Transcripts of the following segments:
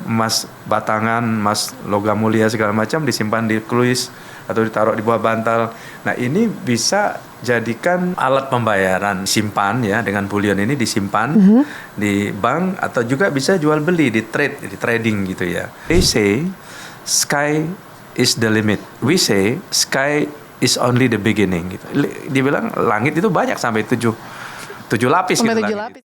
emas batangan, emas logam mulia segala macam disimpan di kluis atau ditaruh di bawah bantal. Nah, ini bisa jadikan alat pembayaran, simpan ya, dengan bullion ini disimpan di bank atau juga bisa jual beli di trading gitu ya. They say sky is the limit. We say sky is only the beginning gitu. Dibilang langit itu banyak sampai 7 lapis sampai gitu 7 langit. lapis.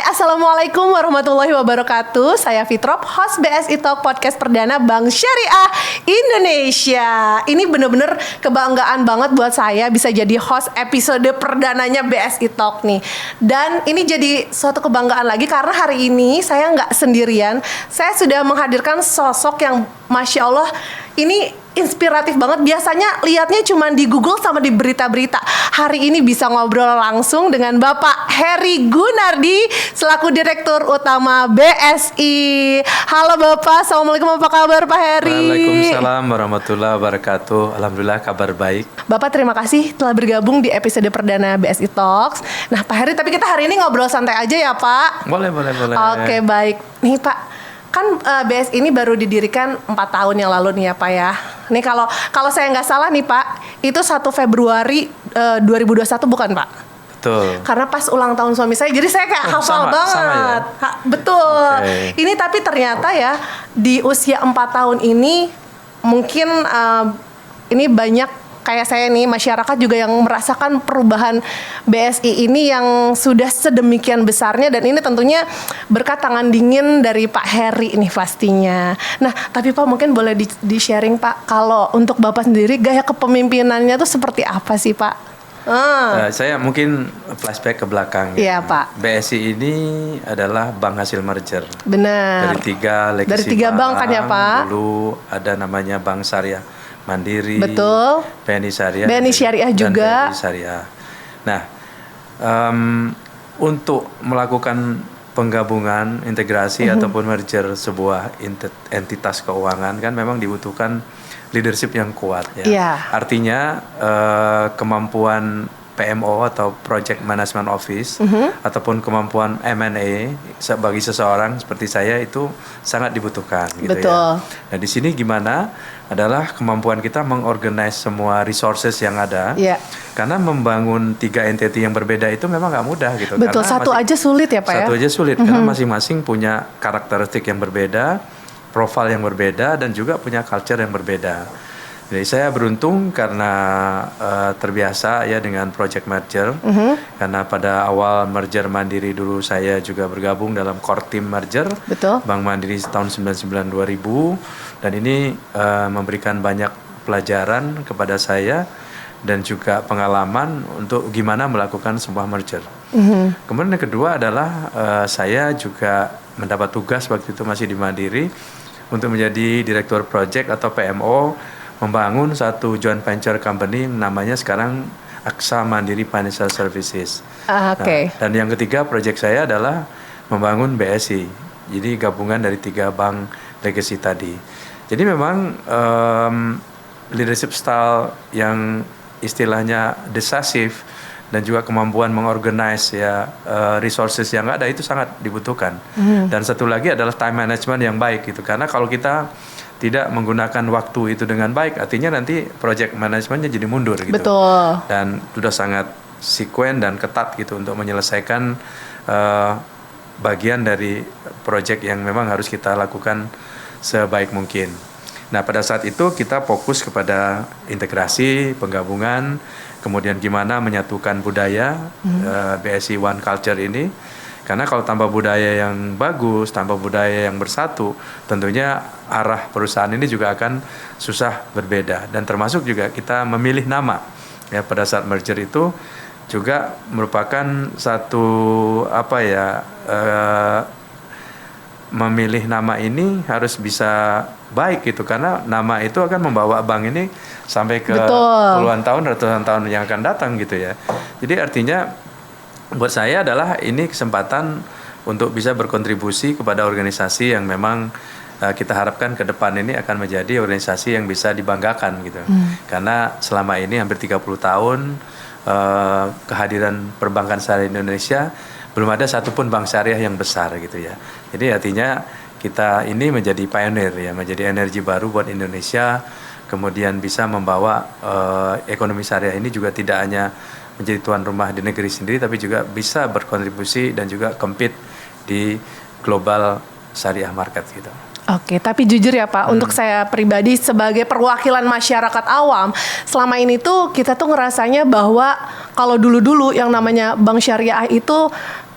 Assalamualaikum warahmatullahi wabarakatuh. Saya Fitrop, host BSI Talk podcast perdana Bank Syariah Indonesia. Ini bener-bener kebanggaan banget buat saya bisa jadi host episode perdananya BSI Talk nih. Dan ini jadi suatu kebanggaan lagi karena hari ini saya nggak sendirian. Saya sudah menghadirkan sosok yang Masya Allah ini inspiratif banget. Biasanya lihatnya cuma di Google sama di berita-berita. Hari ini bisa ngobrol langsung dengan Bapak Heri Gunardi selaku Direktur Utama BSI. Halo Bapak, Assalamualaikum, apa kabar Pak Heri? Waalaikumsalam warahmatullahi wabarakatuh. Alhamdulillah kabar baik. Bapak terima kasih telah bergabung di episode perdana BSI Talks. Nah Pak Heri, tapi kita hari ini ngobrol santai aja ya Pak. Boleh. Oke, baik. Nih Pak, kan BSI ini baru didirikan 4 tahun yang lalu nih ya Pak ya. Nih kalau saya nggak salah nih Pak, itu 1 Februari 2021 bukan Pak? Betul. Karena pas ulang tahun suami saya, jadi saya kayak hafal banget. Sama ya? Betul. Okay. Ini tapi ternyata ya di usia 4 tahun ini mungkin ini banyak kayak saya nih, masyarakat juga yang merasakan perubahan BSI ini yang sudah sedemikian besarnya, dan ini tentunya berkat tangan dingin dari Pak Heri nih pastinya. Nah, tapi Pak mungkin boleh di-sharing Pak, kalau untuk Bapak sendiri gaya kepemimpinannya tuh seperti apa sih Pak? Saya mungkin flashback ke belakang. Iya Pak. BSI ini adalah bank hasil merger. Benar. Dari 3 legacy Dari 3 bank kan ya Pak? Dulu ada namanya Bank Syariah Mandiri, betul. BNI Syariah, BNI Syariah juga. BNI Syariah. Nah, untuk melakukan penggabungan, integrasi ataupun merger sebuah entitas keuangan kan memang dibutuhkan leadership yang kuat ya. Yeah. Artinya kemampuan PMO atau Project Management Office ataupun kemampuan M&A bagi seseorang seperti saya itu sangat dibutuhkan gitu. Betul. Ya. Nah, di sini gimana adalah kemampuan kita mengorganize semua resources yang ada. Yeah. Karena membangun 3 entity yang berbeda itu memang nggak mudah gitu. Betul, karena satu aja sulit ya Pak ya? Satu aja sulit karena masing-masing punya karakteristik yang berbeda, profil yang berbeda, dan juga punya culture yang berbeda. Jadi saya beruntung karena terbiasa ya dengan project merger. Karena pada awal merger Mandiri dulu saya juga bergabung dalam core team merger. Betul. Bank Mandiri tahun 99-2000, dan ini memberikan banyak pelajaran kepada saya dan juga pengalaman untuk gimana melakukan sebuah merger. Kemudian yang kedua adalah saya juga mendapat tugas waktu itu masih di Mandiri untuk menjadi direktur project atau PMO, membangun satu joint venture company namanya sekarang Aksa Mandiri Financial Services. Okay. Nah, dan yang ketiga project saya adalah membangun BSI. Jadi gabungan dari 3 bank legacy tadi. Jadi memang leadership style yang istilahnya decisif dan juga kemampuan mengorganize ya resources yang ada itu sangat dibutuhkan. Dan satu lagi adalah time management yang baik gitu. Karena kalau kita tidak menggunakan waktu itu dengan baik, artinya nanti project manajemennya jadi mundur gitu. Betul. Dan sudah sangat sekuen dan ketat gitu untuk menyelesaikan bagian dari project yang memang harus kita lakukan sebaik mungkin. Nah, pada saat itu kita fokus kepada integrasi, penggabungan, kemudian gimana menyatukan budaya BSI One Culture ini. Karena kalau tanpa budaya yang bagus, tanpa budaya yang bersatu, tentunya arah perusahaan ini juga akan susah berbeda. Dan termasuk juga kita memilih nama. Ya, pada saat merger itu juga merupakan satu memilih nama ini harus bisa baik gitu, karena nama itu akan membawa bank ini sampai ke puluhan tahun, ratusan tahun yang akan datang gitu ya. Jadi artinya buat saya adalah ini kesempatan untuk bisa berkontribusi kepada organisasi yang memang kita harapkan ke depan ini akan menjadi organisasi yang bisa dibanggakan gitu. Karena selama ini hampir 30 tahun kehadiran perbankan syariah Indonesia belum ada satupun bank syariah yang besar gitu ya. Jadi artinya kita ini menjadi pioneer ya, menjadi energi baru buat Indonesia. Kemudian bisa membawa ekonomi syariah ini juga tidak hanya menjadi tuan rumah di negeri sendiri, tapi juga bisa berkontribusi dan juga compete di global syariah market gitu. Oke, tapi jujur ya Pak, untuk saya pribadi sebagai perwakilan masyarakat awam, selama ini tuh kita tuh ngerasanya bahwa kalau dulu-dulu yang namanya bank syariah itu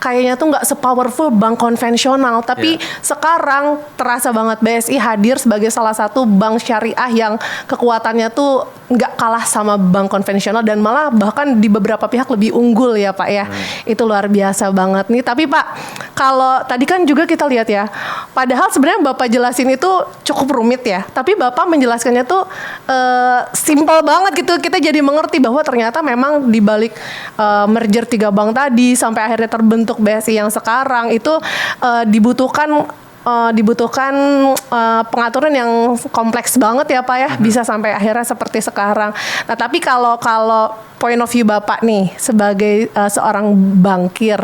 kayaknya tuh nggak sepowerful bank konvensional, tapi sekarang terasa banget BSI hadir sebagai salah satu bank syariah yang kekuatannya tuh nggak kalah sama bank konvensional dan malah bahkan di beberapa pihak lebih unggul ya Pak ya. Itu luar biasa banget nih. Tapi Pak, kalau tadi kan juga kita lihat ya, padahal sebenarnya Bapak jelasin itu cukup rumit ya, tapi Bapak menjelaskannya tuh simple banget gitu. Kita jadi mengerti bahwa ternyata memang di balik merger 3 bank tadi sampai akhirnya terbentuk BSI yang sekarang itu dibutuhkan pengaturan yang kompleks banget ya Pak ya, bisa sampai akhirnya seperti sekarang. Nah tapi kalau point of view Bapak nih sebagai seorang bankir,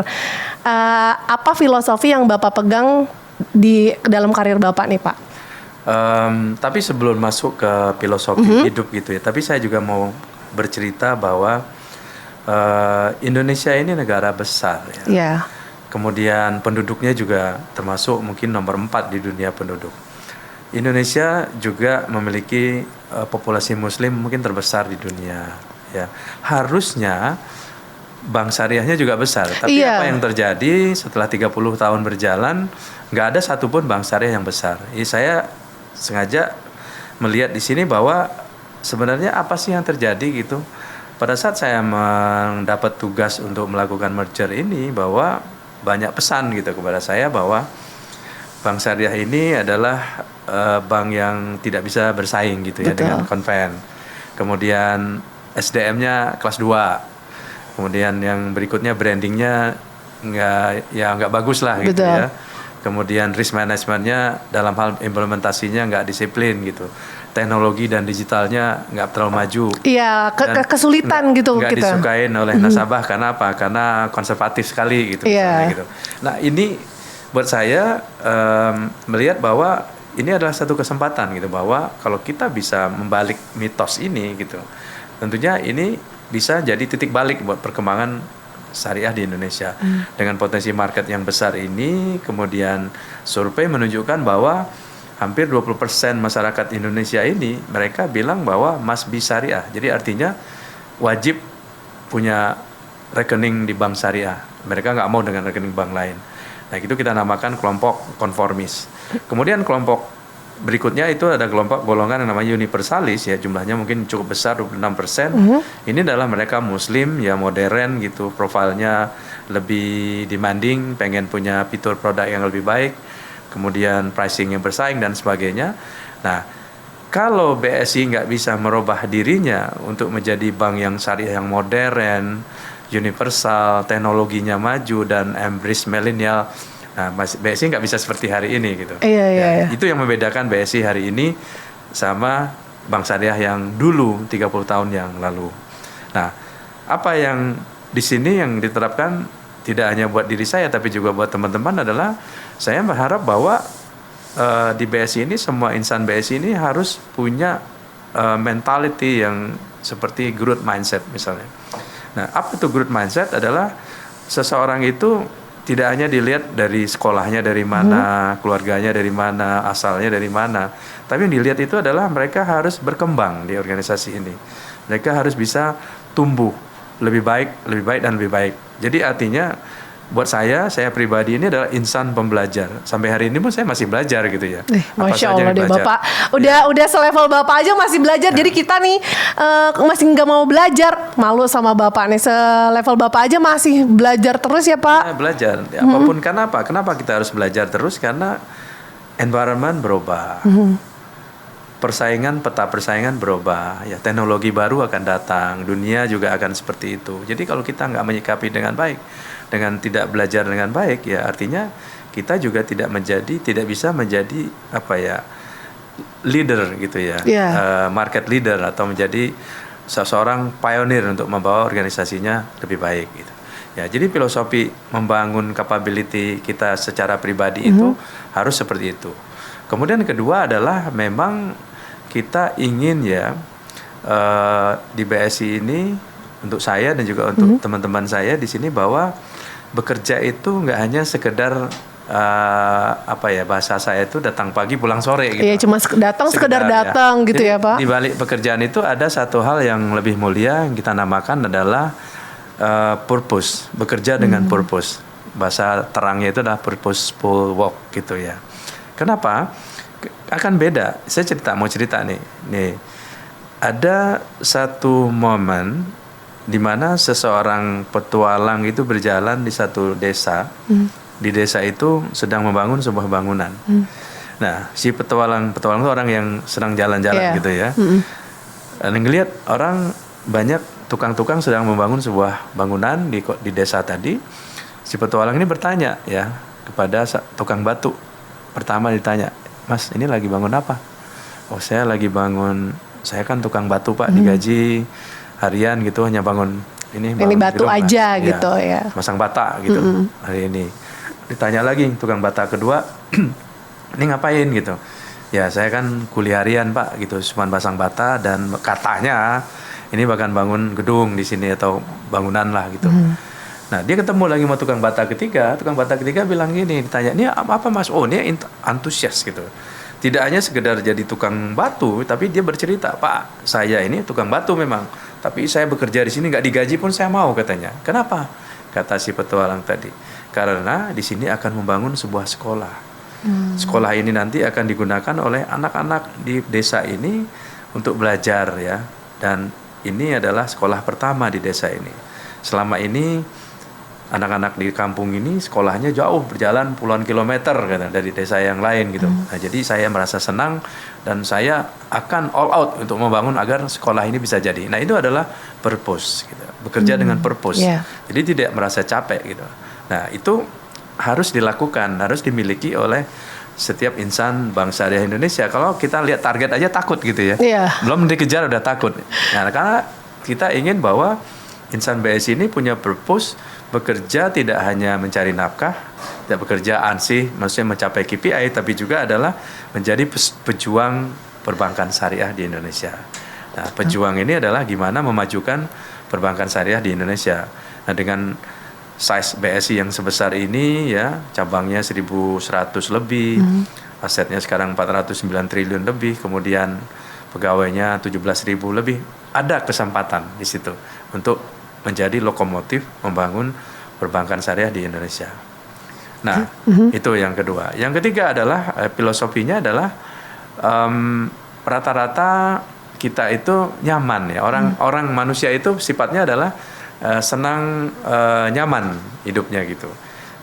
apa filosofi yang Bapak pegang di dalam karir Bapak nih Pak? Tapi sebelum masuk ke filosofi hidup gitu ya, tapi saya juga mau bercerita bahwa Indonesia ini negara besar ya. Yeah. Kemudian penduduknya juga termasuk mungkin nomor 4 di dunia penduduk. Indonesia juga memiliki populasi muslim mungkin terbesar di dunia ya. Harusnya bank syariahnya juga besar, tapi apa yang terjadi setelah 30 tahun berjalan, nggak ada satupun bank syariah yang besar. Saya sengaja melihat di sini bahwa sebenarnya apa sih yang terjadi gitu. Pada saat saya mendapat tugas untuk melakukan merger ini, bahwa banyak pesan gitu kepada saya bahwa bank syariah ini adalah bank yang tidak bisa bersaing gitu ya dengan konven. Kemudian SDM-nya kelas 2. Kemudian yang berikutnya brandingnya nggak bagus lah gitu ya. Kemudian risk manajemennya dalam hal implementasinya nggak disiplin gitu. Teknologi dan digitalnya nggak terlalu maju. Iya, kesulitan gitu. Nggak disukain oleh nasabah karena apa? Karena konservatif sekali gitu. Gitu. Nah ini buat saya melihat bahwa ini adalah satu kesempatan gitu, bahwa kalau kita bisa membalik mitos ini gitu, tentunya ini bisa jadi titik balik buat perkembangan syariah di Indonesia. Dengan potensi market yang besar ini, kemudian survei menunjukkan bahwa hampir 20% masyarakat Indonesia ini mereka bilang bahwa must be syariah. Jadi artinya wajib punya rekening di bank syariah. Mereka nggak mau dengan rekening bank lain. Nah itu kita namakan kelompok konformis. Kemudian kelompok berikutnya itu ada kelompok golongan yang namanya universalis ya, jumlahnya mungkin cukup besar 26%. Ini adalah mereka muslim ya, modern gitu, profilnya lebih demanding, pengen punya fitur produk yang lebih baik, kemudian pricing yang bersaing dan sebagainya. Nah kalau BSI nggak bisa merubah dirinya untuk menjadi bank yang syariah yang modern, universal, teknologinya maju dan embrace milenial, nah BSI nggak bisa seperti hari ini gitu. Iya. Itu yang membedakan BSI hari ini sama bank syariah yang dulu 30 tahun yang lalu. Nah, apa yang di sini yang diterapkan tidak hanya buat diri saya tapi juga buat teman-teman adalah saya berharap bahwa di BSI ini semua insan BSI ini harus punya mentality yang seperti growth mindset misalnya. Nah, apa itu growth mindset? Adalah seseorang itu tidak hanya dilihat dari sekolahnya dari mana, keluarganya dari mana, asalnya dari mana, tapi yang dilihat itu adalah mereka harus berkembang di organisasi ini. Mereka harus bisa tumbuh lebih baik dan lebih baik. Jadi artinya buat saya pribadi ini adalah insan pembelajar. Sampai hari ini pun saya masih belajar gitu ya. Masya Allah deh Bapak. Udah selevel Bapak aja masih belajar. Jadi kita nih masih nggak mau belajar. Malu sama Bapak nih. Selevel Bapak aja masih belajar terus ya Pak. Ya, belajar. Apapun kenapa? Kenapa kita harus belajar terus? Karena environment berubah. Peta persaingan berubah. Ya, teknologi baru akan datang. Dunia juga akan seperti itu. Jadi kalau kita nggak menyikapi dengan baik, dengan tidak belajar dengan baik, ya artinya kita juga tidak bisa menjadi leader gitu ya, market leader atau menjadi seseorang pionir untuk membawa organisasinya lebih baik gitu. Ya, jadi filosofi membangun capability kita secara pribadi itu harus seperti itu. Kemudian kedua adalah memang kita ingin di BSI ini untuk saya dan juga untuk teman-teman saya di sini bahwa bekerja itu nggak hanya sekedar bahasa saya itu datang pagi pulang sore gitu. Iya, cuma sekedar datang gitu. Jadi, ya Pak. Di balik pekerjaan itu ada satu hal yang lebih mulia yang kita namakan adalah purpose, bekerja dengan purpose. Bahasa terangnya itu adalah purposeful work gitu ya. Kenapa? Akan beda. Saya mau cerita nih. Ada satu momen di mana seseorang petualang itu berjalan di satu desa. Di desa itu sedang membangun sebuah bangunan. Nah, si petualang itu orang yang sedang jalan-jalan gitu ya. Dan ngelihat orang banyak tukang-tukang sedang membangun sebuah bangunan di desa tadi. Si petualang ini bertanya ya kepada tukang batu. Pertama ditanya, "Mas, ini lagi bangun apa?" "Oh, saya lagi bangun, saya kan tukang batu Pak, digaji harian gitu, hanya bangun ini batu aja gitu ya. Masang bata gitu hari ini." Ditanya lagi tukang bata kedua, "Ini ngapain gitu?" "Ya, saya kan kuliah harian Pak gitu, cuma pasang bata dan katanya ini bahkan bangun gedung di sini atau bangunan lah gitu." Nah, dia ketemu lagi sama tukang bata ketiga bilang gini, ditanya, "Ini apa Mas?" "Oh, ini antusias gitu. Tidak hanya sekedar jadi tukang batu, tapi dia bercerita, "Pak, saya ini tukang batu memang, tapi saya bekerja di sini nggak digaji pun saya mau," katanya. "Kenapa?" Kata si petualang tadi, "Karena di sini akan membangun sebuah sekolah. Sekolah ini nanti akan digunakan oleh anak-anak di desa ini untuk belajar ya. Dan ini adalah sekolah pertama di desa ini. Selama ini anak-anak di kampung ini sekolahnya jauh, berjalan puluhan kilometer dari desa yang lain gitu. Nah, jadi saya merasa senang dan saya akan all out untuk membangun agar sekolah ini bisa jadi." Nah, itu adalah purpose gitu. Bekerja dengan purpose. Jadi tidak merasa capek gitu. Nah, itu harus dilakukan, harus dimiliki oleh setiap insan Bank Syariah Indonesia. Kalau kita lihat target aja takut gitu ya. Belum dikejar udah takut. Nah, karena kita ingin bahwa insan BSI ini punya purpose, bekerja tidak hanya mencari nafkah, tidak bekerja ansih, maksudnya mencapai KPI, tapi juga adalah menjadi pejuang perbankan syariah di Indonesia. Nah, pejuang ini adalah gimana memajukan perbankan syariah di Indonesia. Nah, dengan size BSI yang sebesar ini ya, cabangnya 1.100 lebih, asetnya sekarang 409 triliun lebih, kemudian pegawainya 17.000 lebih, ada kesempatan di situ untuk menjadi lokomotif membangun perbankan syariah di Indonesia. Nah, itu yang kedua. Yang ketiga adalah filosofinya adalah rata-rata kita itu nyaman ya. Orang manusia itu sifatnya adalah senang nyaman hidupnya gitu.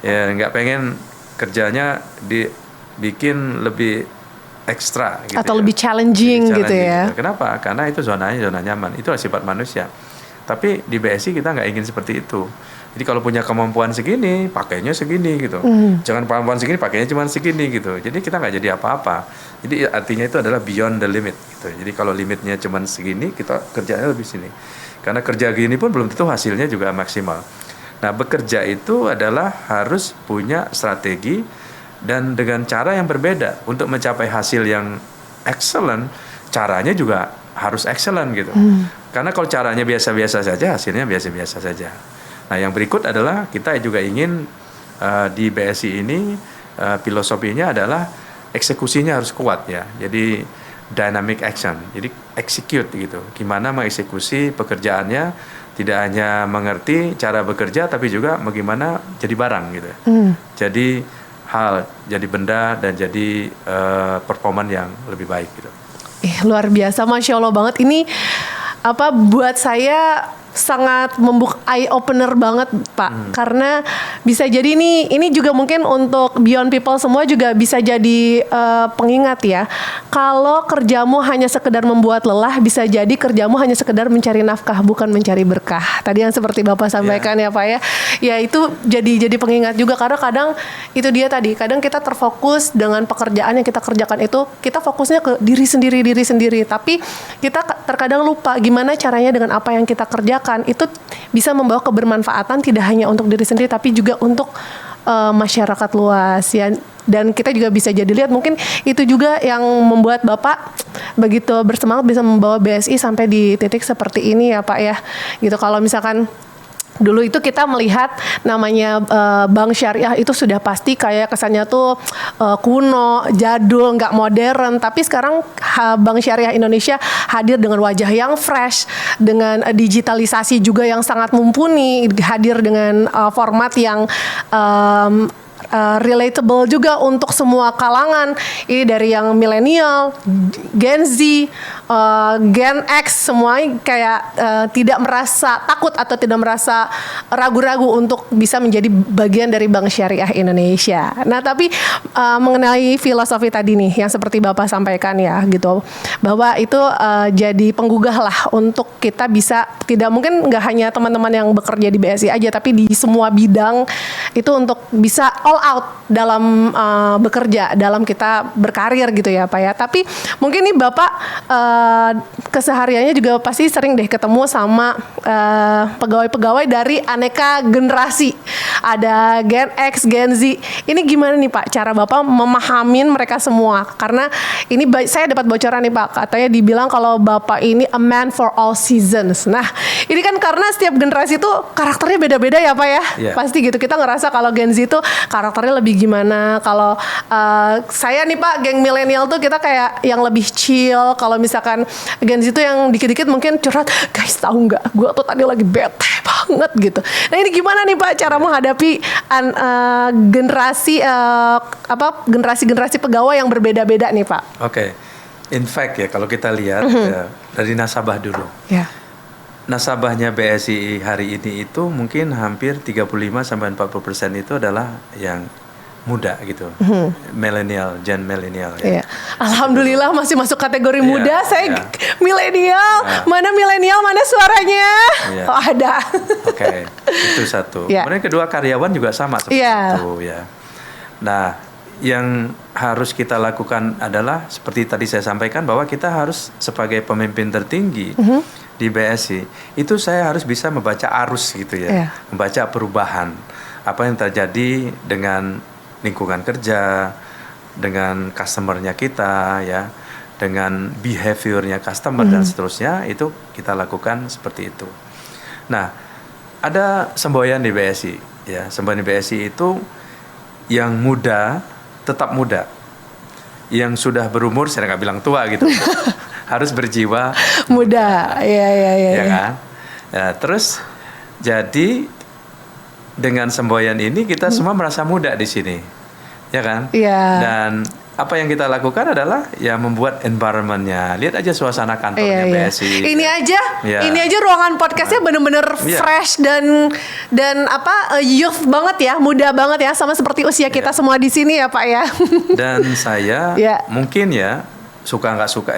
Ya, nggak pengen kerjanya dibikin lebih ekstra gitu. Atau lebih challenging gitu ya. Gitu. Kenapa? Karena itu zona nyaman. Itu sifat manusia. Tapi di BSI kita nggak ingin seperti itu. Jadi kalau punya kemampuan segini, pakainya segini gitu. Jangan kemampuan segini, pakainya cuma segini gitu. Jadi kita nggak jadi apa-apa. Jadi artinya itu adalah beyond the limit gitu. Jadi kalau limitnya cuma segini, kita kerjanya lebih sini. Karena kerja gini pun belum tentu hasilnya juga maksimal. Nah, bekerja itu adalah harus punya strategi dan dengan cara yang berbeda untuk mencapai hasil yang excellent. Caranya juga harus excellent gitu. Karena kalau caranya biasa-biasa saja, hasilnya biasa-biasa saja. Nah, yang berikut adalah kita juga ingin di BSI ini filosofinya adalah eksekusinya harus kuat ya. Jadi dynamic action. Jadi execute gitu. Gimana mengeksekusi pekerjaannya, tidak hanya mengerti cara bekerja tapi juga bagaimana jadi barang gitu. Jadi jadi benda dan jadi performan yang lebih baik gitu. Luar biasa, Masya Allah banget. Ini buat saya sangat membuka eye opener banget Pak, karena bisa jadi ini juga mungkin untuk Beyond People semua juga bisa jadi pengingat ya. Kalau kerjamu hanya sekedar membuat lelah, bisa jadi kerjamu hanya sekedar mencari nafkah bukan mencari berkah. Tadi yang seperti Bapak sampaikan ya Pak ya. Ya itu jadi pengingat juga, karena kadang itu dia tadi, kadang kita terfokus dengan pekerjaan yang kita kerjakan itu, kita fokusnya ke diri sendiri, tapi kita terkadang lupa gimana caranya dengan apa yang kita kerjakan itu bisa membawa kebermanfaatan tidak hanya untuk diri sendiri tapi juga untuk masyarakat luas ya. Dan kita juga bisa jadi lihat, mungkin itu juga yang membuat Bapak begitu bersemangat bisa membawa BSI sampai di titik seperti ini ya Pak ya. Gitu, kalau misalkan dulu itu kita melihat namanya bank syariah itu sudah pasti kayak kesannya tuh kuno, jadul, nggak modern. Tapi sekarang Bank Syariah Indonesia hadir dengan wajah yang fresh, dengan digitalisasi juga yang sangat mumpuni, hadir dengan format yang relatable juga untuk semua kalangan. Ini dari yang milenial, Gen Z, Gen X, semuanya kayak tidak merasa takut atau tidak merasa ragu-ragu untuk bisa menjadi bagian dari Bank Syariah Indonesia. Nah, tapi mengenai filosofi tadi nih yang seperti Bapak sampaikan ya gitu, bahwa itu jadi penggugah lah untuk kita bisa, tidak mungkin nggak hanya teman-teman yang bekerja di BSI aja, tapi di semua bidang itu untuk bisa all out dalam bekerja, dalam kita berkarir gitu ya Pak ya. Tapi mungkin nih Bapak kesehariannya juga pasti sering deh ketemu sama pegawai-pegawai dari aneka generasi. Ada Gen X, Gen Z. Ini gimana nih Pak cara Bapak memahamin mereka semua? Karena ini saya dapat bocoran nih Pak, katanya dibilang kalau Bapak ini a man for all seasons. Nah, ini kan karena setiap generasi itu karakternya beda-beda ya Pak ya. Yeah. Pasti gitu. Kita ngerasa kalau Gen Z itu karakternya lebih gimana. Kalau saya nih Pak, geng milenial tuh kita kayak yang lebih chill. Kalau misalkan Gen Z itu yang dikit-dikit mungkin curhat, guys tahu nggak, gue tuh tadi lagi bete banget gitu. Nah ini gimana nih Pak cara menghadapi generasi pegawai yang berbeda-beda nih Pak? Oke. In fact ya, kalau kita lihat ya, dari nasabah dulu. Ya. Nasabahnya BSI hari ini itu mungkin hampir 35-40% itu adalah yang muda gitu, milenial, gen milenial. Ya. Iya. Alhamdulillah masih masuk kategori muda. Saya milenial. Mana milenial, mana suaranya? Oh ada. Oke, itu satu. Yeah. Kemudian kedua, karyawan juga sama seperti itu ya. Nah, yang harus kita lakukan adalah seperti tadi saya sampaikan, bahwa kita harus sebagai pemimpin tertinggi di BSI itu saya harus bisa membaca arus gitu ya, membaca perubahan apa yang terjadi dengan lingkungan kerja, dengan customer-nya kita ya, dengan behavior-nya customer dan seterusnya. Itu kita lakukan seperti itu. Nah, ada semboyan di BSI ya, semboyan di BSI itu yang muda tetap muda, yang sudah berumur, saya nggak bilang tua gitu, harus berjiwa muda. Ya kan? Ya, terus jadi dengan semboyan ini kita semua merasa muda di sini, ya kan? Iya. Dan apa yang kita lakukan adalah ya membuat environment-nya. Lihat aja suasana kantornya BSI. Ini aja ruangan podcastnya bener-bener fresh dan youth banget ya, muda banget ya, sama seperti usia kita semua di sini ya Pak ya. Dan saya mungkin ya suka nggak suka,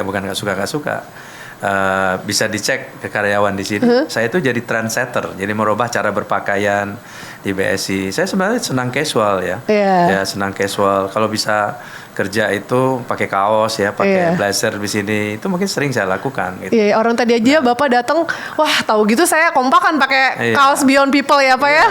bisa dicek ke karyawan di sini. Saya itu jadi trendsetter, jadi merubah cara berpakaian di BSI. Saya sebenarnya senang casual ya, ya senang casual. Kalau bisa kerja itu pakai kaos ya, pakai blazer di sini, itu mungkin sering saya lakukan. Gitu. Iya, orang tadi aja Bapak datang, wah tahu gitu saya kompakan pakai kaos Beyond People ya Pak ya.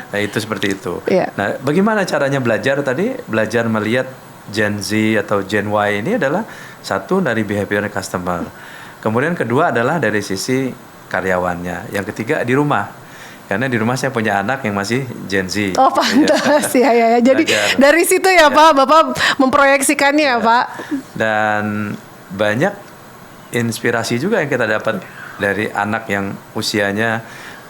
Nah itu seperti itu. Iya. Nah bagaimana caranya belajar tadi? Belajar melihat Gen Z atau Gen Y ini adalah satu dari behavior customer. Kemudian kedua adalah dari sisi karyawannya. Yang ketiga di rumah. Karena di rumah saya punya anak yang masih Gen Z. Oh pantas ya. Jadi dari situ ya Pak, Bapak memproyeksikannya ya Pak. Dan banyak inspirasi juga yang kita dapat dari anak yang usianya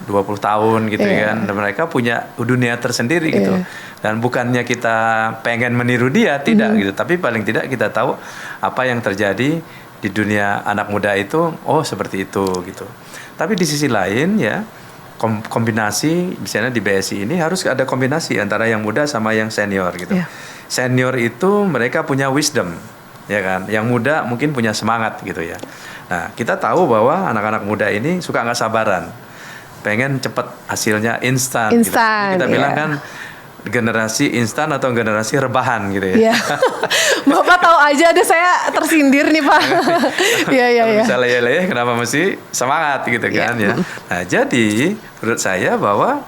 20 tahun gitu kan. Dan mereka punya dunia tersendiri gitu. Dan bukannya kita pengen meniru dia, tidak gitu. Tapi paling tidak kita tahu apa yang terjadi di dunia anak muda itu, oh seperti itu gitu. Tapi di sisi lain ya, kombinasi misalnya di BSI ini harus ada kombinasi antara yang muda sama yang senior gitu. Senior itu mereka punya wisdom, ya kan. Yang muda mungkin punya semangat gitu ya. Nah kita tahu bahwa anak-anak muda ini suka nggak sabaran, pengen cepat hasilnya instan. Gitu. Instan, Kita bilang iya. kan generasi instan atau generasi rebahan gitu ya. Iya. Bapak tahu aja ada saya tersindir nih Pak. Iya iya Kalau iya. bisa leyeh-leyeh kenapa mesti semangat gitu kan ya. Nah jadi menurut saya bahwa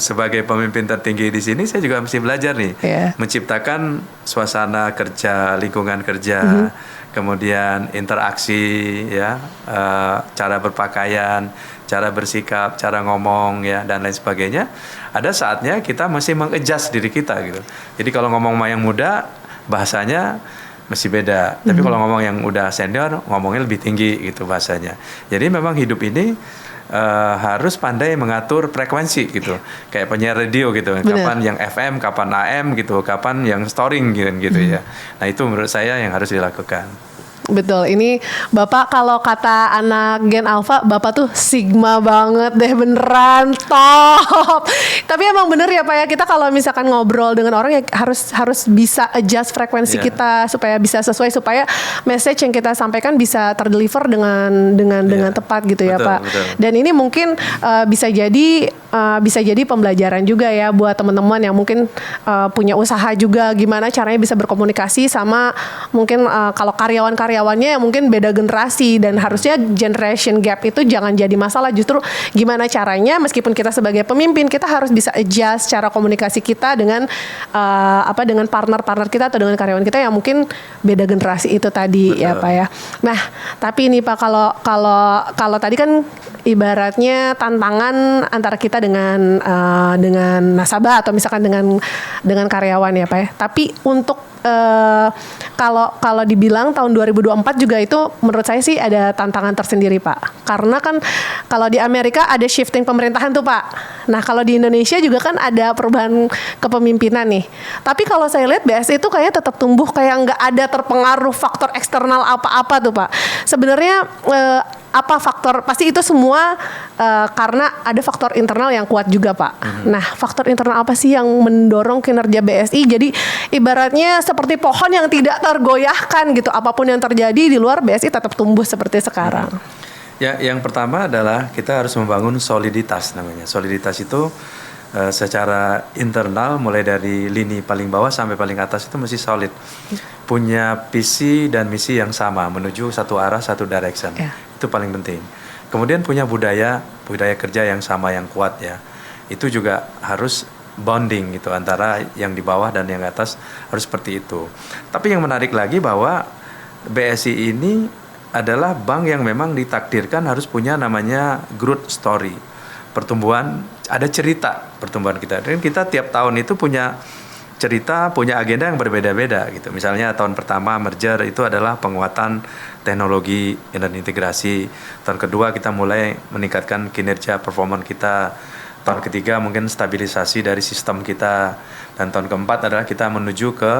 sebagai pemimpin tertinggi di sini saya juga mesti belajar nih menciptakan suasana kerja, lingkungan kerja, kemudian interaksi ya, cara berpakaian, cara bersikap, cara ngomong ya dan lain sebagainya. Ada saatnya kita mesti mengadjust diri kita gitu. Jadi kalau ngomong sama yang muda bahasanya mesti beda. Tapi kalau ngomong yang udah senior ngomongnya lebih tinggi gitu bahasanya. Jadi memang hidup ini harus pandai mengatur frekuensi gitu. Kayak penyiar radio gitu. Kapan yang FM, kapan AM gitu, kapan yang storing gitu ya. Nah, itu menurut saya yang harus dilakukan. Betul, ini Bapak kalau kata anak Gen Alpha, Bapak tuh Sigma banget deh, beneran top. Tapi emang bener ya Pak ya, kita kalau misalkan ngobrol dengan orang ya harus bisa adjust frekuensi kita supaya bisa sesuai, supaya message yang kita sampaikan bisa terdeliver dengan tepat gitu ya Pak. Betul. Dan ini mungkin bisa jadi pembelajaran juga ya buat teman-teman yang mungkin punya usaha juga, gimana caranya bisa berkomunikasi sama mungkin kalau karyawannya yang mungkin beda generasi, dan harusnya generation gap itu jangan jadi masalah, justru gimana caranya meskipun kita sebagai pemimpin kita harus bisa adjust cara komunikasi kita dengan dengan partner kita atau dengan karyawan kita yang mungkin beda generasi itu tadi. Betul. Ya Pak ya. Nah, tapi ini Pak kalau tadi kan ibaratnya tantangan antara kita dengan nasabah atau misalkan dengan karyawan ya Pak ya. Tapi untuk kalau dibilang tahun 2024 juga itu menurut saya sih ada tantangan tersendiri Pak. Karena kan kalau di Amerika ada shifting pemerintahan tuh Pak. Nah kalau di Indonesia juga kan ada perubahan kepemimpinan nih. Tapi kalau saya lihat BSI itu kayaknya tetap tumbuh, kayak nggak ada terpengaruh faktor eksternal apa-apa tuh Pak. Sebenarnya apa faktor, pasti itu semua karena ada faktor internal yang kuat juga Pak. Nah faktor internal apa sih yang mendorong kinerja BSI jadi ibaratnya seperti pohon yang tidak tergoyahkan gitu, apapun yang terjadi di luar BSI tetap tumbuh seperti sekarang? Ya, yang pertama adalah kita harus membangun soliditas namanya. Soliditas itu secara internal mulai dari lini paling bawah sampai paling atas itu mesti solid. Punya visi dan misi yang sama menuju satu arah, satu direction. Itu paling penting. Kemudian punya budaya kerja yang sama, yang kuat ya. Itu juga harus bonding gitu antara yang di bawah dan yang atas, harus seperti itu. Tapi yang menarik lagi bahwa BSI ini adalah bank yang memang ditakdirkan harus punya namanya growth story. Pertumbuhan, ada cerita pertumbuhan kita. Dan kita tiap tahun itu punya cerita, punya agenda yang berbeda-beda gitu. Misalnya tahun pertama merger itu adalah penguatan teknologi dan integrasi. Tahun kedua kita mulai meningkatkan kinerja performa kita. Tahun ketiga mungkin stabilisasi dari sistem kita. Dan tahun keempat adalah kita menuju ke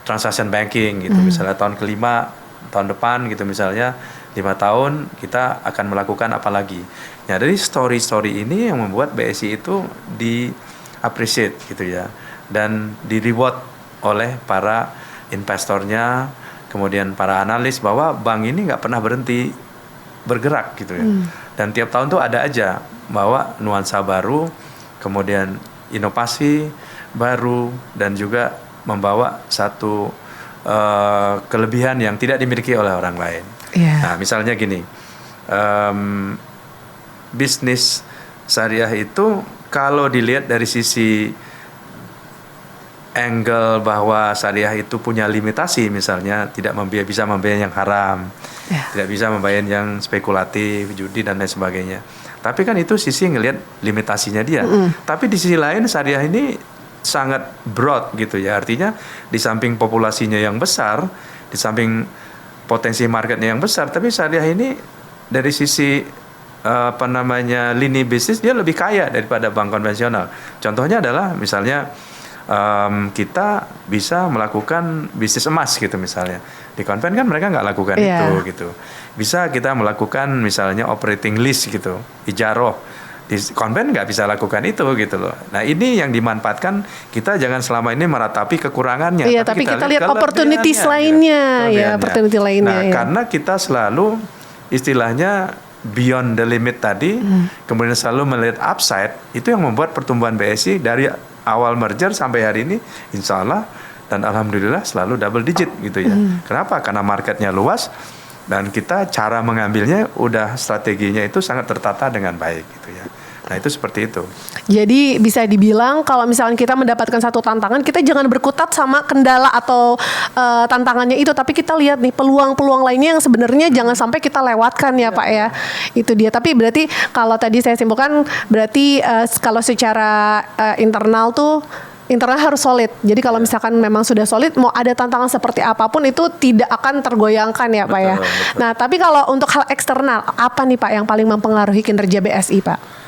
transaction banking gitu. Misalnya tahun kelima, tahun depan gitu misalnya 5 tahun kita akan melakukan apa lagi. Nah dari story-story ini yang membuat BSI itu di-appreciate gitu ya. Dan di-reward oleh para investornya, kemudian para analis bahwa bank ini nggak pernah berhenti bergerak gitu ya. Dan tiap tahun tuh ada aja bahwa nuansa baru, kemudian inovasi baru, dan juga membawa satu kelebihan yang tidak dimiliki oleh orang lain. Nah misalnya gini, bisnis syariah itu kalau dilihat dari sisi angle bahwa syariah itu punya limitasi, misalnya tidak bisa membiayai yang haram, tidak bisa membiayai yang spekulatif, judi dan lain sebagainya. Tapi kan itu sisi ngelihat limitasinya dia. Tapi di sisi lain syariah ini sangat broad gitu ya, artinya di samping populasinya yang besar, di samping potensi marketnya yang besar, tapi syariah ini dari sisi lini bisnis dia lebih kaya daripada bank konvensional. Contohnya adalah misalnya kita bisa melakukan bisnis emas gitu misalnya. Di konven kan mereka nggak lakukan itu gitu. Bisa kita melakukan misalnya operating lease gitu, ijaroh. Di konven nggak bisa lakukan itu gitu loh. Nah ini yang dimanfaatkan, kita jangan selama ini meratapi kekurangannya. Iya, tapi kita lihat opportunities lainnya, gitu. ya opportunity lainnya. Nah karena kita selalu istilahnya beyond the limit tadi, kemudian selalu melihat upside, itu yang membuat pertumbuhan BSI dari awal merger sampai hari ini, insya Allah dan alhamdulillah selalu double digit gitu ya. Kenapa? Karena marketnya luas dan kita cara mengambilnya udah strateginya itu sangat tertata dengan baik gitu ya. Nah itu seperti itu. Jadi bisa dibilang kalau misalkan kita mendapatkan satu tantangan, kita jangan berkutat sama kendala atau tantangannya itu, tapi kita lihat nih peluang-peluang lainnya yang sebenarnya jangan sampai kita lewatkan ya Pak ya. Itu dia. Tapi berarti kalau tadi saya simpulkan, berarti kalau secara internal harus solid. Jadi kalau misalkan memang sudah solid, mau ada tantangan seperti apapun itu tidak akan tergoyangkan ya Pak ya. Betul. Nah tapi kalau untuk hal eksternal, apa nih Pak yang paling mempengaruhi kinerja BSI Pak?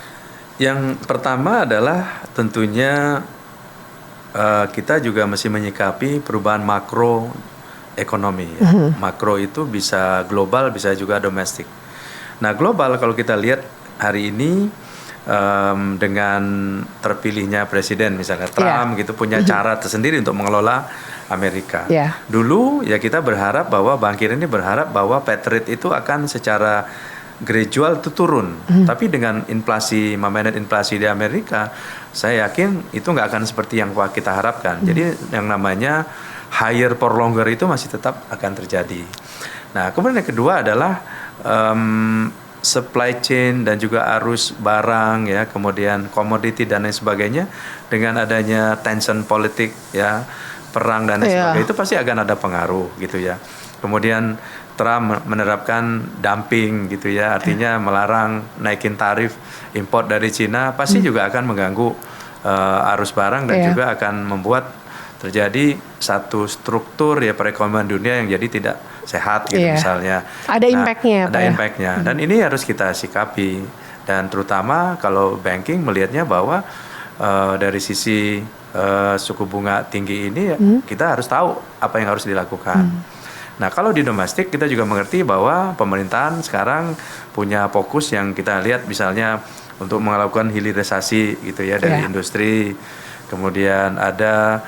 Yang pertama adalah tentunya kita juga mesti menyikapi perubahan makro ekonomi. Ya. Makro itu bisa global, bisa juga domestik. Nah global kalau kita lihat hari ini dengan terpilihnya presiden misalnya Trump gitu punya cara tersendiri untuk mengelola Amerika. Dulu ya kita berharap bahwa bankir ini berharap bahwa Fed rate itu akan secara gradual itu turun, tapi dengan inflasi, memanage inflasi di Amerika, saya yakin itu nggak akan seperti yang kita harapkan. Jadi yang namanya higher for longer itu masih tetap akan terjadi. Nah, kemudian yang kedua adalah supply chain dan juga arus barang ya, kemudian komoditi dan lain sebagainya dengan adanya tension politik ya, perang dan lain sebagainya itu pasti akan ada pengaruh gitu ya. Kemudian Trump menerapkan dumping gitu ya, artinya melarang naikin tarif import dari Cina, pasti juga akan mengganggu arus barang dan juga akan membuat terjadi satu struktur ya perekonomian dunia yang jadi tidak sehat gitu misalnya. Ada impactnya. Ada impactnya dan ini harus kita sikapi dan terutama kalau banking melihatnya bahwa dari sisi suku bunga tinggi ini kita harus tahu apa yang harus dilakukan. Nah kalau di domestik kita juga mengerti bahwa pemerintahan sekarang punya fokus yang kita lihat misalnya untuk melakukan hilirisasi gitu ya dari industri, kemudian ada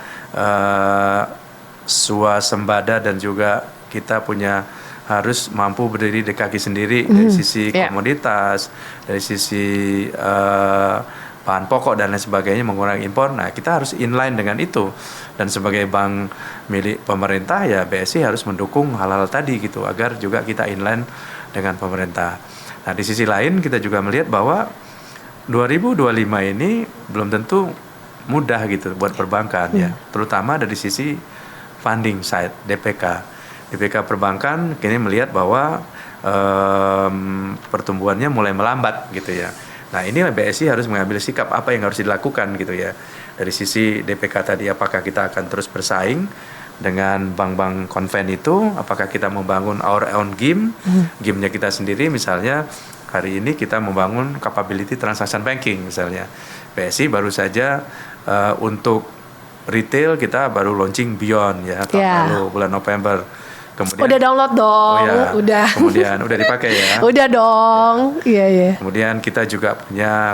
swasembada dan juga kita punya harus mampu berdiri di kaki sendiri dari sisi komoditas, dari sisi bahan pokok dan lain sebagainya, mengurangi impor. Nah kita harus inline dengan itu dan sebagai bank milik pemerintah ya BSI harus mendukung hal-hal tadi gitu agar juga kita inline dengan pemerintah. Nah di sisi lain kita juga melihat bahwa 2025 ini belum tentu mudah gitu buat perbankan ya, terutama dari sisi funding side DPK perbankan kini melihat bahwa pertumbuhannya mulai melambat gitu ya. Nah ini BSI harus mengambil sikap apa yang harus dilakukan gitu ya. Dari sisi DPK tadi apakah kita akan terus bersaing dengan bank-bank konven itu, apakah kita membangun our own game-nya kita sendiri misalnya hari ini kita membangun capability transaction banking misalnya. BSI baru saja untuk retail kita baru launching Beyond ya tahun lalu bulan November. Kemudian, udah download dong, udah. Kemudian udah dipakai ya. Udah dong, iya. Kemudian kita juga punya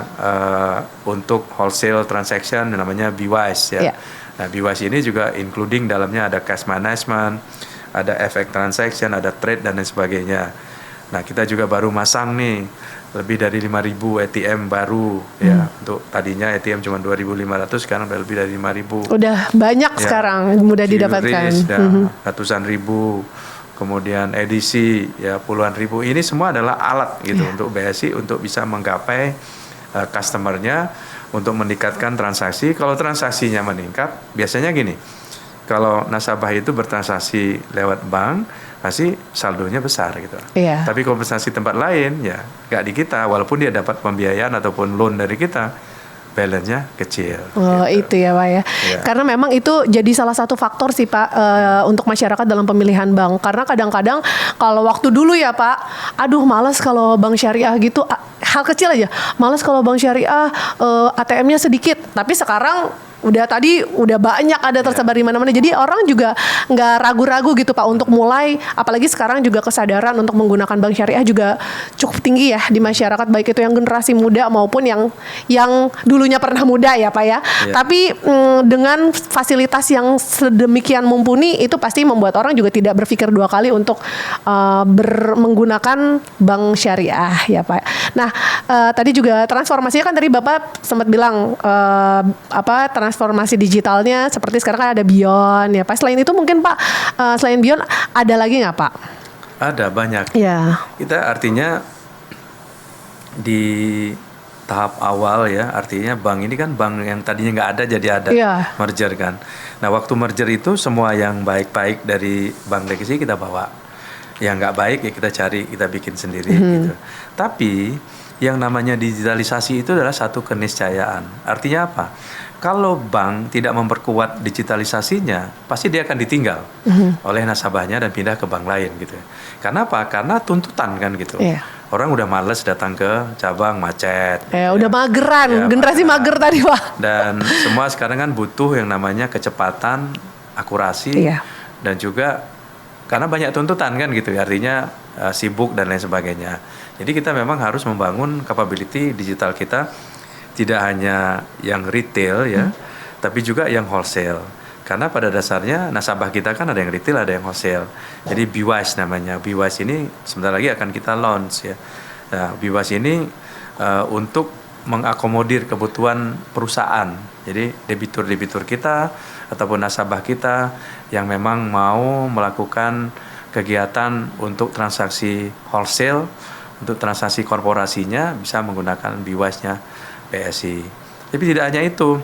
untuk wholesale transaction namanya BWise ya. Nah BWise ini juga including dalamnya ada cash management, ada FX transaction, ada trade dan lain sebagainya. Nah kita juga baru masang nih lebih dari 5.000 ATM baru ya. Untuk tadinya ATM cuma 2.500, sekarang udah lebih dari 5.000. Udah banyak sekarang mudah didapatkan. Ratusan ribu. Kemudian edisi ya puluhan ribu. Ini semua adalah alat gitu untuk BSI untuk bisa menggapai customernya untuk meningkatkan transaksi. Kalau transaksinya meningkat, biasanya gini. Kalau nasabah itu bertransaksi lewat bank, pasti saldonya besar gitu. Tapi kalau transaksi tempat lain, ya nggak di kita, walaupun dia dapat pembiayaan ataupun loan dari kita, balance-nya kecil. Oh gitu. Itu ya Pak ya. Karena memang itu jadi salah satu faktor sih Pak untuk masyarakat dalam pemilihan bank. Karena kadang-kadang kalau waktu dulu ya Pak, aduh malas kalau bank syariah gitu, hal kecil aja, malas kalau bank syariah ATM-nya sedikit. Tapi sekarang udah banyak ada tersebar di mana-mana. Jadi orang juga nggak ragu-ragu gitu Pak untuk mulai, apalagi sekarang juga kesadaran untuk menggunakan bank syariah juga cukup tinggi ya di masyarakat, baik itu yang generasi muda maupun yang dulunya pernah muda ya Pak ya. Tapi dengan fasilitas yang sedemikian mumpuni itu pasti membuat orang juga tidak berpikir dua kali untuk menggunakan bank syariah ya Pak. Nah, tadi juga transformasinya kan tadi Bapak sempat bilang transformasi digitalnya seperti sekarang kan ada Beyond ya Pak. Selain itu mungkin Pak, selain Beyond ada lagi nggak Pak? Ada banyak. Ya. Kita artinya di tahap awal ya, artinya bank ini kan bank yang tadinya nggak ada jadi ada, merger kan. Nah waktu merger itu semua yang baik-baik dari bank legacy kita bawa, yang nggak baik ya kita cari, kita bikin sendiri gitu. Tapi yang namanya digitalisasi itu adalah satu keniscayaan. Artinya apa? Kalau bank tidak memperkuat digitalisasinya, pasti dia akan ditinggal oleh nasabahnya dan pindah ke bank lain gitu. Karena apa? Karena tuntutan kan gitu. Orang udah males datang ke cabang, macet. Udah mageran, generasi mager tadi Pak. Dan semua sekarang kan butuh yang namanya kecepatan, akurasi, dan juga karena banyak tuntutan kan gitu. Artinya sibuk dan lain sebagainya. Jadi kita memang harus membangun capability digital kita. Tidak hanya yang retail ya, tapi juga yang wholesale. Karena pada dasarnya nasabah kita kan ada yang retail, ada yang wholesale. Jadi BWise namanya. BWise ini sebentar lagi akan kita launch ya. Nah, BWise ini untuk mengakomodir kebutuhan perusahaan. Jadi debitur-debitur kita ataupun nasabah kita yang memang mau melakukan kegiatan untuk transaksi wholesale, untuk transaksi korporasinya bisa menggunakan BWise-nya BSI. Tapi tidak hanya itu,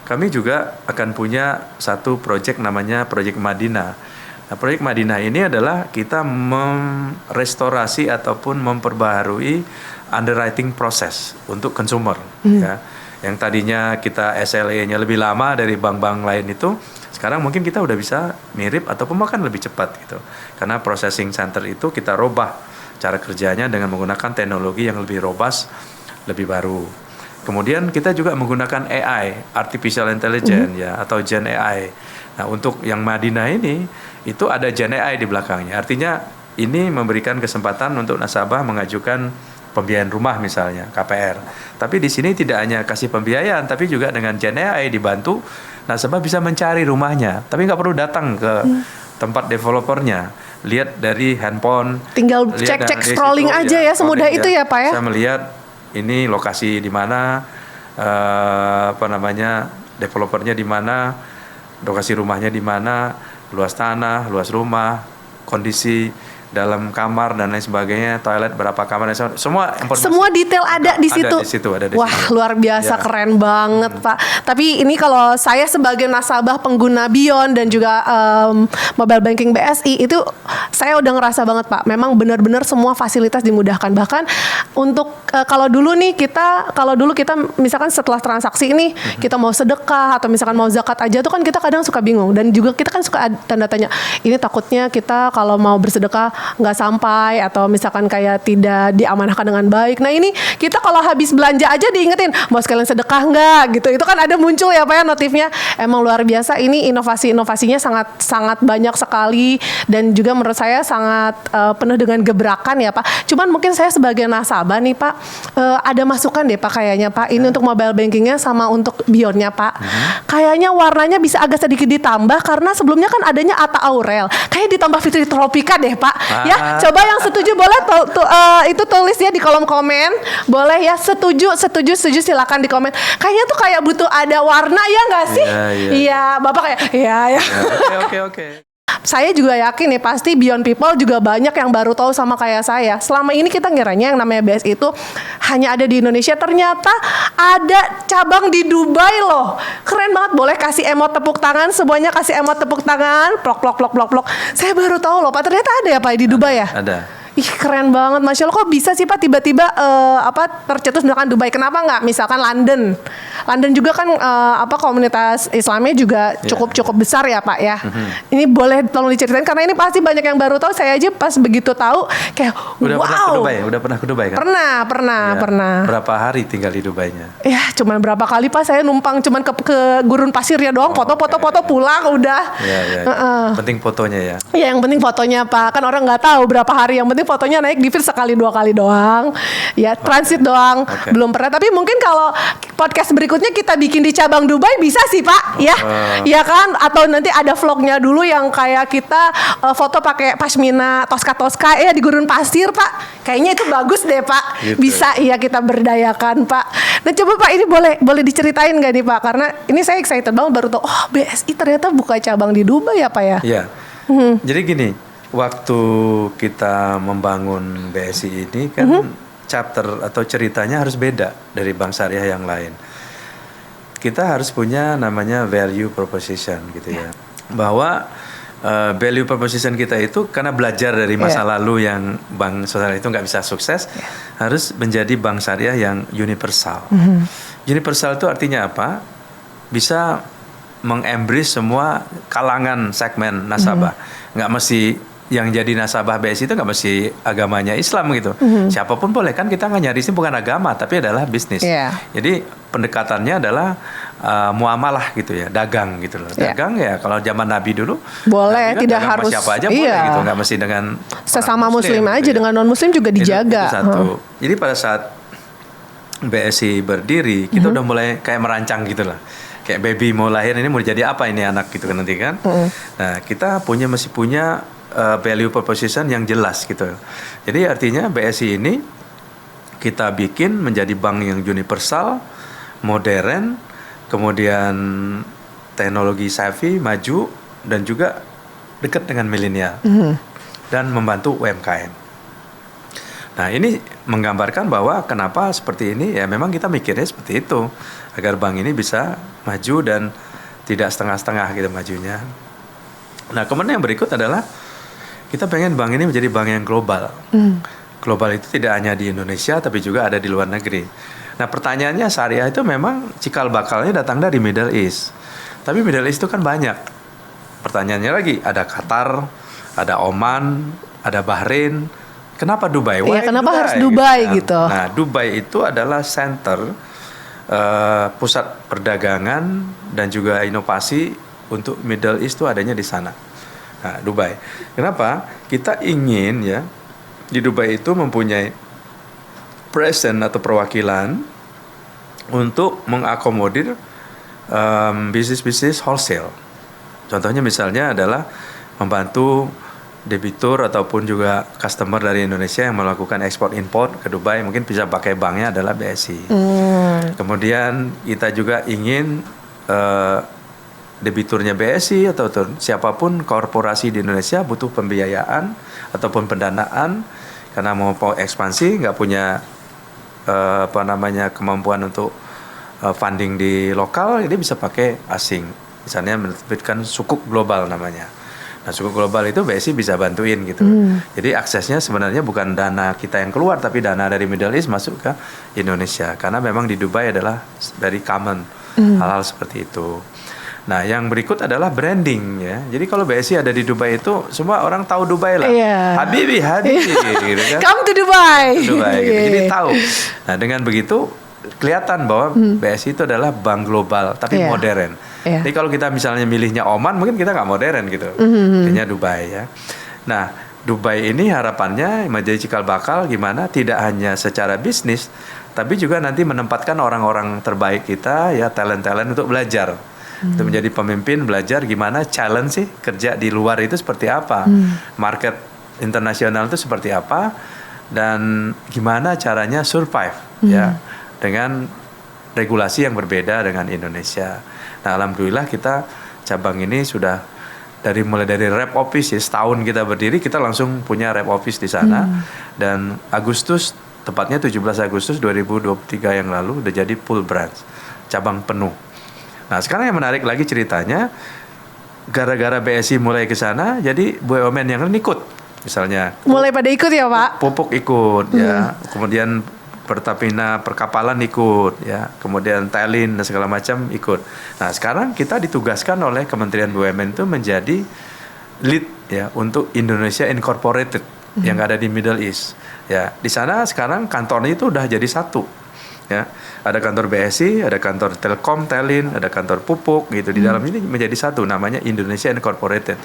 kami juga akan punya satu proyek namanya Proyek Madinah. Nah, Proyek Madinah ini adalah kita merestorasi ataupun memperbaharui underwriting proses untuk consumer. Ya. Yang tadinya kita SLA-nya lebih lama dari bank-bank lain itu, sekarang mungkin kita udah bisa mirip ataupun bahkan lebih cepat gitu. Karena processing center itu kita robah cara kerjanya dengan menggunakan teknologi yang lebih robust, lebih baru. Kemudian kita juga menggunakan AI, Artificial Intelligence ya, atau Gen AI. Nah untuk yang Madinah ini, itu ada Gen AI di belakangnya. Artinya ini memberikan kesempatan untuk nasabah mengajukan pembiayaan rumah misalnya, KPR. Tapi di sini tidak hanya kasih pembiayaan, tapi juga dengan Gen AI dibantu, nasabah bisa mencari rumahnya. Tapi nggak perlu datang ke tempat developernya. Lihat dari handphone. Tinggal cek-cek scrolling aja ya, semudah itu ya Pak ya? Saya melihat ini lokasi di mana, developernya di mana, lokasi rumahnya di mana, luas tanah, luas rumah, kondisi dalam kamar dan lain sebagainya, toilet berapa kamar, semua informasi. Semua detail ada di situ. Wah, luar biasa, keren banget Pak. Tapi ini kalau saya sebagai nasabah pengguna Beyond dan juga mobile banking BSI itu saya udah ngerasa banget Pak. Memang benar-benar semua fasilitas dimudahkan. Bahkan untuk kalau dulu kita misalkan setelah transaksi ini kita mau sedekah atau misalkan mau zakat aja tuh kan kita kadang suka bingung, dan juga kita kan suka tanda tanya. Ini takutnya kita kalau mau bersedekah nggak sampai atau misalkan kayak tidak diamanahkan dengan baik. Nah ini kita kalau habis belanja aja diingetin mau sekalian sedekah nggak gitu. Itu kan ada muncul ya Pak ya notifnya. Emang luar biasa, ini inovasinya sangat banyak sekali dan juga menurut saya sangat penuh dengan gebrakan ya Pak. Cuman mungkin saya sebagai nasabah nih Pak, ada masukan deh Pak kayaknya Pak. Ini untuk mobile bankingnya sama untuk Beyondnya Pak. Kayaknya warnanya bisa agak sedikit ditambah karena sebelumnya kan adanya Atta Aurel. Kayak ditambah Fitri Tropika deh Pak. Ya, coba yang setuju boleh itu tulis ya di kolom komen. Boleh ya, setuju silakan di komen. Kayaknya tuh kayak butuh ada warna ya nggak sih? Iya, Bapak kayak iya. Oke. Saya juga yakin nih pasti Beyond People juga banyak yang baru tahu sama kayak saya. Selama ini kita ngiranya yang namanya BSI itu hanya ada di Indonesia, ternyata ada cabang di Dubai loh. Keren banget, boleh kasih emot tepuk tangan, semuanya kasih emot tepuk tangan, plok. Saya baru tahu loh Pak, ternyata ada ya Pak di Dubai ya? Ada. Ih keren banget, Masya Allah. Kok bisa sih Pak tiba-tiba tercetus misalkan Dubai, kenapa nggak misalkan London London juga kan komunitas Islamnya juga cukup besar ya Pak ya. Ini boleh tolong diceritain karena ini pasti banyak yang baru tahu. Saya aja pas begitu tahu kayak Udah pernah ke Dubai kan? Pernah. Berapa hari tinggal di Dubainya? Ya cuman berapa kali Pak, saya numpang cuman ke gurun pasirnya doang, foto-foto pulang udah. Penting fotonya ya. Ya yang penting fotonya Pak, kan orang nggak tahu berapa hari, yang penting fotonya naik di feed sekali 2 kali doang. Ya transit doang, belum pernah. Tapi mungkin kalau podcast berikutnya kita bikin di cabang Dubai bisa sih Pak, ya kan? Atau nanti ada vlognya dulu yang kayak kita foto pakai pashmina toska ya di gurun pasir Pak. Kayaknya itu bagus deh Pak. Gitu. Bisa iya kita berdayakan Pak. Nah coba Pak ini boleh diceritain nggak nih Pak? Karena ini saya excited banget baru tahu. Oh BSI ternyata buka cabang di Dubai ya Pak ya? Iya. Jadi gini, waktu kita membangun BSI ini kan chapter atau ceritanya harus beda dari bank syariah yang lain. Kita harus punya namanya value proposition gitu ya. Bahwa value proposition kita itu karena belajar dari masa lalu yang bank syariah itu nggak bisa sukses, harus menjadi bank syariah yang universal. Universal itu artinya apa? Bisa mengembrace semua kalangan segmen nasabah. Nggak mesti yang jadi nasabah BSI itu nggak mesti agamanya Islam gitu. Siapapun boleh, kan kita nggak nyari sih bukan agama tapi adalah bisnis. Jadi pendekatannya adalah muamalah gitu ya, dagang gitu loh. Dagang ya kalau zaman Nabi dulu boleh, Nabi tidak harus siapa aja boleh gitu, nggak mesti dengan sesama muslim aja gitu ya. Dengan non muslim juga dijaga. Itu satu. Jadi pada saat BSI berdiri kita udah mulai kayak merancang gitu lah. Kayak baby mau lahir ini mau jadi apa ini anak gitu kan nanti kan. Nah kita mesti punya value proposition yang jelas gitu. Jadi artinya BSI ini kita bikin menjadi bank yang universal, modern, kemudian teknologi savvy, maju, dan juga dekat dengan milenial dan membantu UMKM. Nah ini menggambarkan bahwa kenapa seperti ini ya, memang kita mikirnya seperti itu agar bank ini bisa maju dan tidak setengah-setengah gitu majunya. Nah kemudian yang berikut adalah kita pengen bank ini menjadi bank yang global. Global itu tidak hanya di Indonesia tapi juga ada di luar negeri. Nah pertanyaannya, syariah itu memang cikal bakalnya datang dari Middle East. Tapi Middle East itu kan banyak. Pertanyaannya lagi, ada Qatar, ada Oman, ada Bahrain. Kenapa Dubai? Kenapa harus Dubai gitu? Nah Dubai itu adalah center pusat perdagangan dan juga inovasi untuk Middle East itu adanya di sana. Nah, Dubai. Kenapa? Kita ingin ya di Dubai itu mempunyai presence atau perwakilan untuk mengakomodir bisnis-bisnis wholesale. Contohnya misalnya adalah membantu debitur ataupun juga customer dari Indonesia yang melakukan ekspor import ke Dubai, mungkin bisa pakai banknya adalah BSI. Kemudian kita juga ingin debiturnya BSI atau siapapun korporasi di Indonesia butuh pembiayaan ataupun pendanaan karena mau ekspansi, nggak punya kemampuan untuk funding di lokal, ini bisa pakai asing. Misalnya menerbitkan sukuk global namanya. Nah sukuk global itu BSI bisa bantuin gitu. Jadi aksesnya sebenarnya bukan dana kita yang keluar, tapi dana dari Middle East masuk ke Indonesia. Karena memang di Dubai adalah very common hal-hal seperti itu. Nah, yang berikut adalah branding ya. Jadi kalau BSI ada di Dubai itu semua orang tahu Dubai lah. Habibi gitu kan. Come to Dubai. Gitu. Jadi tahu. Nah, dengan begitu kelihatan bahwa BSI itu adalah bank global tapi modern. Jadi kalau kita misalnya milihnya Oman, mungkin kita nggak modern gitu. Kayaknya Dubai ya. Nah, Dubai ini harapannya menjadi cikal bakal gimana tidak hanya secara bisnis, tapi juga nanti menempatkan orang-orang terbaik kita ya, talent-talent untuk belajar. Untuk menjadi pemimpin, belajar gimana challenge sih kerja di luar itu seperti apa, market internasional itu seperti apa, dan gimana caranya survive ya dengan regulasi yang berbeda dengan Indonesia. Nah alhamdulillah kita cabang ini sudah mulai dari rep office ya, setahun kita berdiri kita langsung punya rep office di sana, dan Agustus tepatnya 17 Agustus 2023 yang lalu udah jadi full branch, cabang penuh. Nah sekarang yang menarik lagi ceritanya, gara-gara BSI mulai ke sana, jadi BUMN yang lain ikut, misalnya. Mulai pada ikut ya Pak? Pupuk ikut ya, kemudian Pertamina Perkapalan ikut, ya, kemudian Telin dan segala macam ikut. Nah sekarang kita ditugaskan oleh Kementerian BUMN itu menjadi lead ya untuk Indonesia Incorporated yang ada di Middle East. Ya, di sana sekarang kantornya itu udah jadi satu. Ya, ada kantor BSI, ada kantor Telkom, Telin, ada kantor Pupuk gitu. Di dalam ini menjadi satu, namanya Indonesia Incorporated.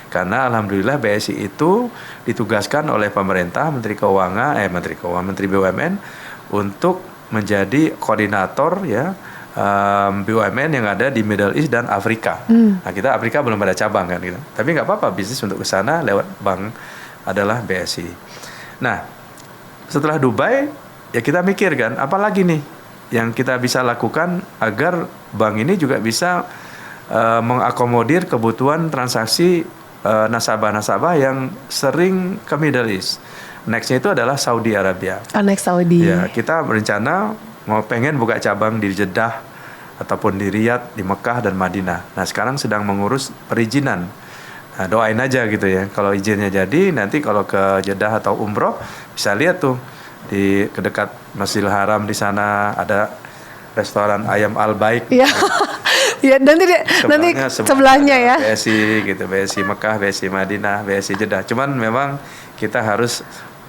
Karena alhamdulillah BSI itu ditugaskan oleh pemerintah, Menteri BUMN untuk menjadi koordinator ya BUMN yang ada di Middle East dan Afrika. Nah kita Afrika belum ada cabang kan gitu. Tapi nggak apa-apa, bisnis untuk ke sana lewat bank adalah BSI. Nah setelah Dubai ya kita mikir kan, apalagi nih yang kita bisa lakukan agar bank ini juga bisa mengakomodir kebutuhan transaksi nasabah-nasabah yang sering ke Middle East. Nextnya itu adalah Saudi Arabia. Next Saudi. Ya, kita berencana pengen buka cabang di Jeddah ataupun di Riyadh, di Mekah dan Madinah. Nah, sekarang sedang mengurus perizinan. Nah, doain aja gitu ya. Kalau izinnya jadi, nanti kalau ke Jeddah atau umroh bisa lihat tuh di dekat Masjidil Haram di sana ada restoran ayam Al-Baik. Iya. Ya nanti sebelahnya ya. BSI gitu, BSI Mekah, BSI Madinah, BSI Jeddah. Cuman memang kita harus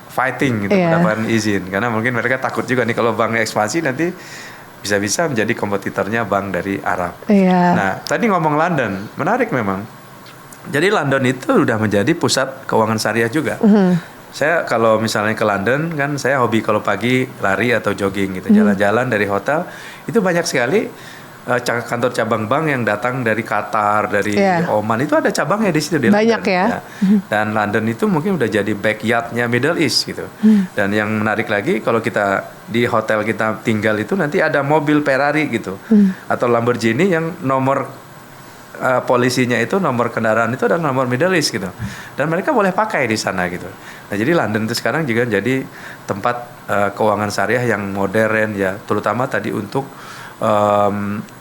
fighting gitu mendapatkan izin karena mungkin mereka takut juga nih kalau bank ekspansi nanti bisa-bisa menjadi kompetitornya bank dari Arab. Nah, tadi ngomong London, menarik memang. Jadi London itu udah menjadi pusat keuangan syariah juga. Saya kalau misalnya ke London kan saya hobi kalau pagi lari atau jogging gitu, jalan-jalan dari hotel itu banyak sekali kantor cabang bank yang datang dari Qatar, dari Oman, itu ada cabangnya di situ di banyak London, ya. Dan London itu mungkin udah jadi backyardnya Middle East gitu. Dan yang menarik lagi kalau kita di hotel kita tinggal itu nanti ada mobil Ferrari gitu atau Lamborghini yang nomor polisinya itu nomor kendaraan itu adalah nomor Middle East gitu. Dan mereka boleh pakai di sana gitu. Nah jadi London itu sekarang juga jadi tempat keuangan syariah yang modern ya, terutama tadi untuk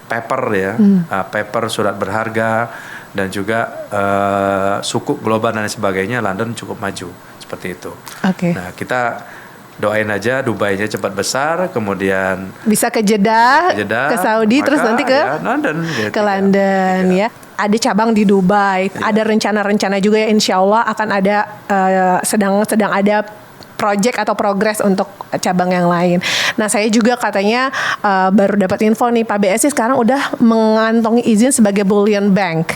paper ya, paper surat berharga dan juga sukuk global dan sebagainya. London cukup maju seperti itu. Nah kita doain aja Dubai-nya cepat besar, kemudian bisa ke Jeddah, ke Saudi, terus nanti ke London, gitu, ke London ya. Ada cabang di Dubai, ada rencana-rencana juga ya, insya Allah akan ada sedang ada project atau progres untuk cabang yang lain. Nah saya juga katanya baru dapat info nih, Pak BSI sekarang udah mengantongi izin sebagai bullion bank.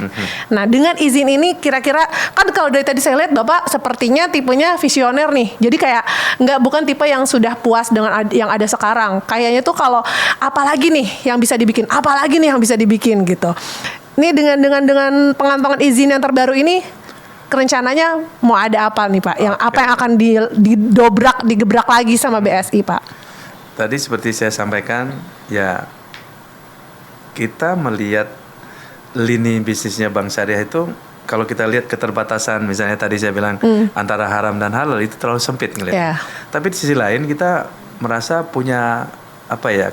Nah dengan izin ini kira-kira kan kalau dari tadi saya lihat Bapak sepertinya tipenya visioner nih. Jadi kayak bukan tipe yang sudah puas dengan yang ada sekarang. Kayaknya tuh kalau apalagi nih yang bisa dibikin, apalagi nih yang bisa dibikin gitu. Ini dengan pengantongan izin yang terbaru ini, rencananya mau ada apa nih Pak? Yang apa yang akan digebrak lagi sama BSI Pak? Tadi seperti saya sampaikan ya, kita melihat lini bisnisnya bank syariah itu kalau kita lihat keterbatasan, misalnya tadi saya bilang antara haram dan halal itu terlalu sempit ngelihat. Tapi di sisi lain kita merasa punya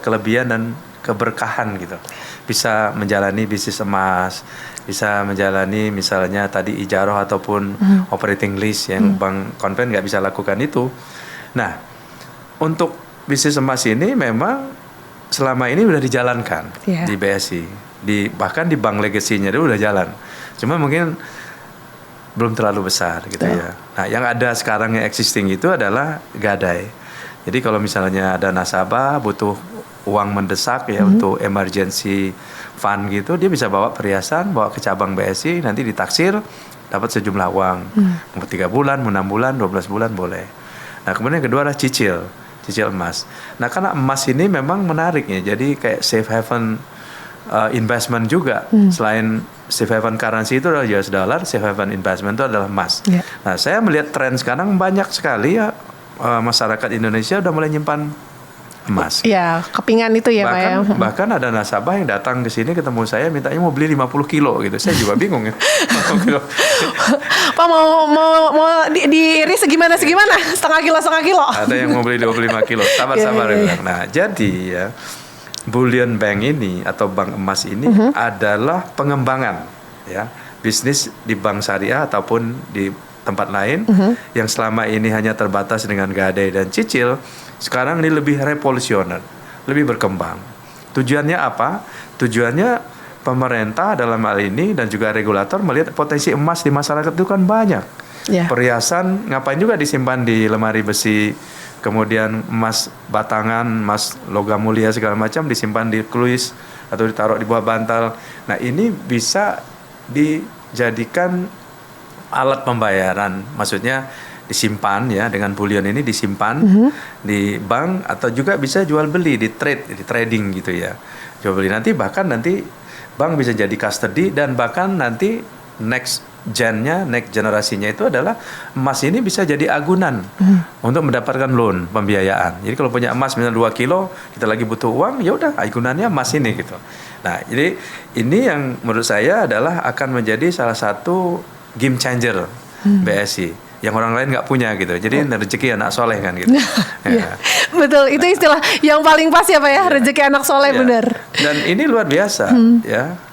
kelebihan dan keberkahan gitu. Bisa menjalani bisnis emas, bisa menjalani misalnya tadi ijarah ataupun operating lease yang bank konven nggak bisa lakukan itu. Nah, untuk bisnis emas ini memang selama ini udah dijalankan di BSI, bahkan di bank legasinya itu udah jalan. Cuma mungkin belum terlalu besar gitu ya. Nah, yang ada sekarang yang existing itu adalah gadai. Jadi kalau misalnya ada nasabah butuh uang mendesak ya untuk emergency fund gitu, dia bisa bawa perhiasan, bawa ke cabang BSI, nanti ditaksir dapat sejumlah uang. Mau 3 bulan, mau 6 bulan, 12 bulan boleh. Nah kemudian yang kedua adalah cicil emas. Nah karena emas ini memang menarik ya, jadi kayak safe haven investment juga. Selain safe haven currency itu adalah US dollar, safe haven investment itu adalah emas. Nah saya melihat tren sekarang banyak sekali ya masyarakat Indonesia udah mulai nyimpan emas. Ya, kepingan itu ya Pak ya. Bahkan ada nasabah yang datang ke sini ketemu saya mintanya mau beli 50 kilo gitu. Saya juga bingung ya. Pak mau diiris segimana? Setengah kilo. Ada yang mau beli 25 kilo. Sabar. Nah, jadi ya bullion bank ini atau bank emas ini adalah pengembangan ya bisnis di bank syariah ataupun di tempat lain yang selama ini hanya terbatas dengan gadai dan cicil, sekarang ini lebih revolusioner, lebih berkembang. Tujuannya apa? Tujuannya pemerintah dalam hal ini dan juga regulator melihat potensi emas di masyarakat itu kan banyak. Perhiasan ngapain juga disimpan di lemari besi, kemudian emas batangan, emas logam mulia segala macam disimpan di kluis atau ditaruh di bawah bantal. Nah, ini bisa dijadikan alat pembayaran, maksudnya disimpan ya, dengan bullion ini disimpan di bank atau juga bisa jual beli di trading gitu ya. Jual beli nanti bahkan nanti bank bisa jadi custody dan bahkan nanti next generasinya itu adalah emas ini bisa jadi agunan untuk mendapatkan loan pembiayaan. Jadi kalau punya emas misalnya 2 kilo, kita lagi butuh uang, ya udah agunannya emas ini gitu. Nah, jadi ini yang menurut saya adalah akan menjadi salah satu game changer BSI yang orang lain nggak punya gitu. Jadi rezeki anak soleh kan gitu. Ya. Betul, itu istilah yang paling pas ya Pak ya, rezeki anak soleh, benar. Dan ini luar biasa ya.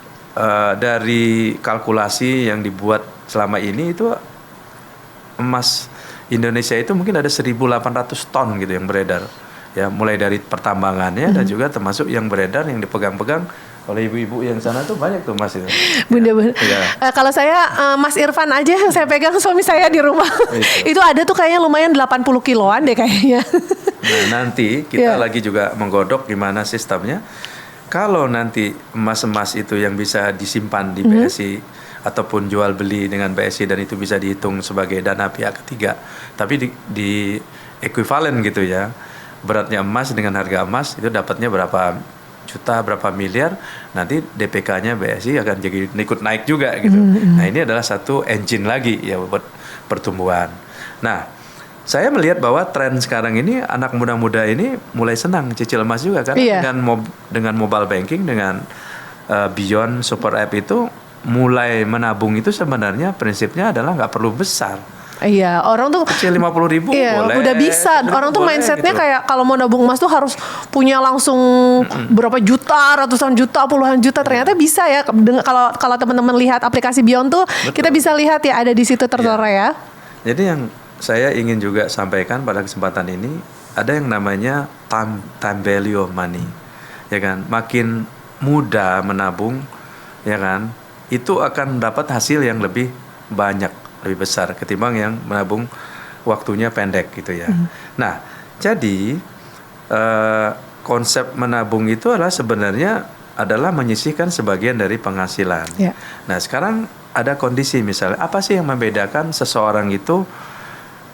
Dari kalkulasi yang dibuat selama ini itu emas Indonesia itu mungkin ada 1.800 ton gitu yang beredar. Ya, mulai dari pertambangannya dan juga termasuk yang beredar yang dipegang-pegang oleh ibu-ibu yang sana tuh banyak tuh emas itu. Bunda-bunda. Kalau saya Mas Irfan aja saya pegang, suami saya di rumah. Itu ada tuh kayaknya lumayan 80 kiloan deh kayaknya. Nah, nanti kita lagi juga menggodok gimana sistemnya. Kalau nanti emas-emas itu yang bisa disimpan di BSI ataupun jual beli dengan BSI dan itu bisa dihitung sebagai dana pihak ketiga, tapi di ekuivalen gitu ya, beratnya emas dengan harga emas itu dapatnya berapa juta, berapa miliar, nanti DPK-nya BSI akan jadi ikut naik juga gitu. Nah, ini adalah satu engine lagi ya buat pertumbuhan. Nah, saya melihat bahwa tren sekarang ini anak muda-muda ini mulai senang cicil emas juga kan, dengan mobile banking, dengan Beyond Super App itu mulai menabung itu sebenarnya prinsipnya adalah nggak perlu besar. Iya, orang tuh kecil 50.000 boleh. Udah bisa. Orang tuh mindsetnya gitu. Kayak kalau mau nabung emas tuh harus punya langsung berapa juta, ratusan juta, puluhan juta. Ternyata bisa ya. Kalau teman-teman lihat aplikasi Beyond tuh, kita bisa lihat ya ada di situ tertera ya. Jadi yang saya ingin juga sampaikan pada kesempatan ini, ada yang namanya time value of money, ya kan? Makin muda menabung, ya kan? Itu akan dapat hasil yang lebih banyak, lebih besar ketimbang yang menabung waktunya pendek gitu ya. Nah, jadi konsep menabung itu adalah sebenarnya adalah menyisihkan sebagian dari penghasilan. Nah, sekarang ada kondisi misalnya, apa sih yang membedakan seseorang itu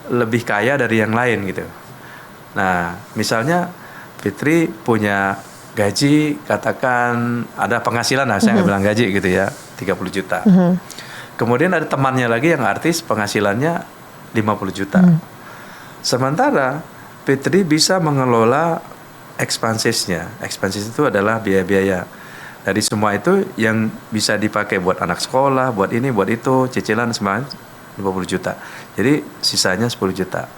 lebih kaya dari yang lain gitu. Nah, misalnya Fitri punya gaji, katakan ada penghasilan, saya nggak bilang gaji gitu ya, 30 juta. Kemudian ada temannya lagi yang artis penghasilannya 50 juta. Sementara Fitri bisa mengelola expenses-nya. Expenses itu adalah biaya-biaya. Dari semua itu yang bisa dipakai buat anak sekolah, buat ini, buat itu, cicilan semua 50 juta. Jadi sisanya 10 juta.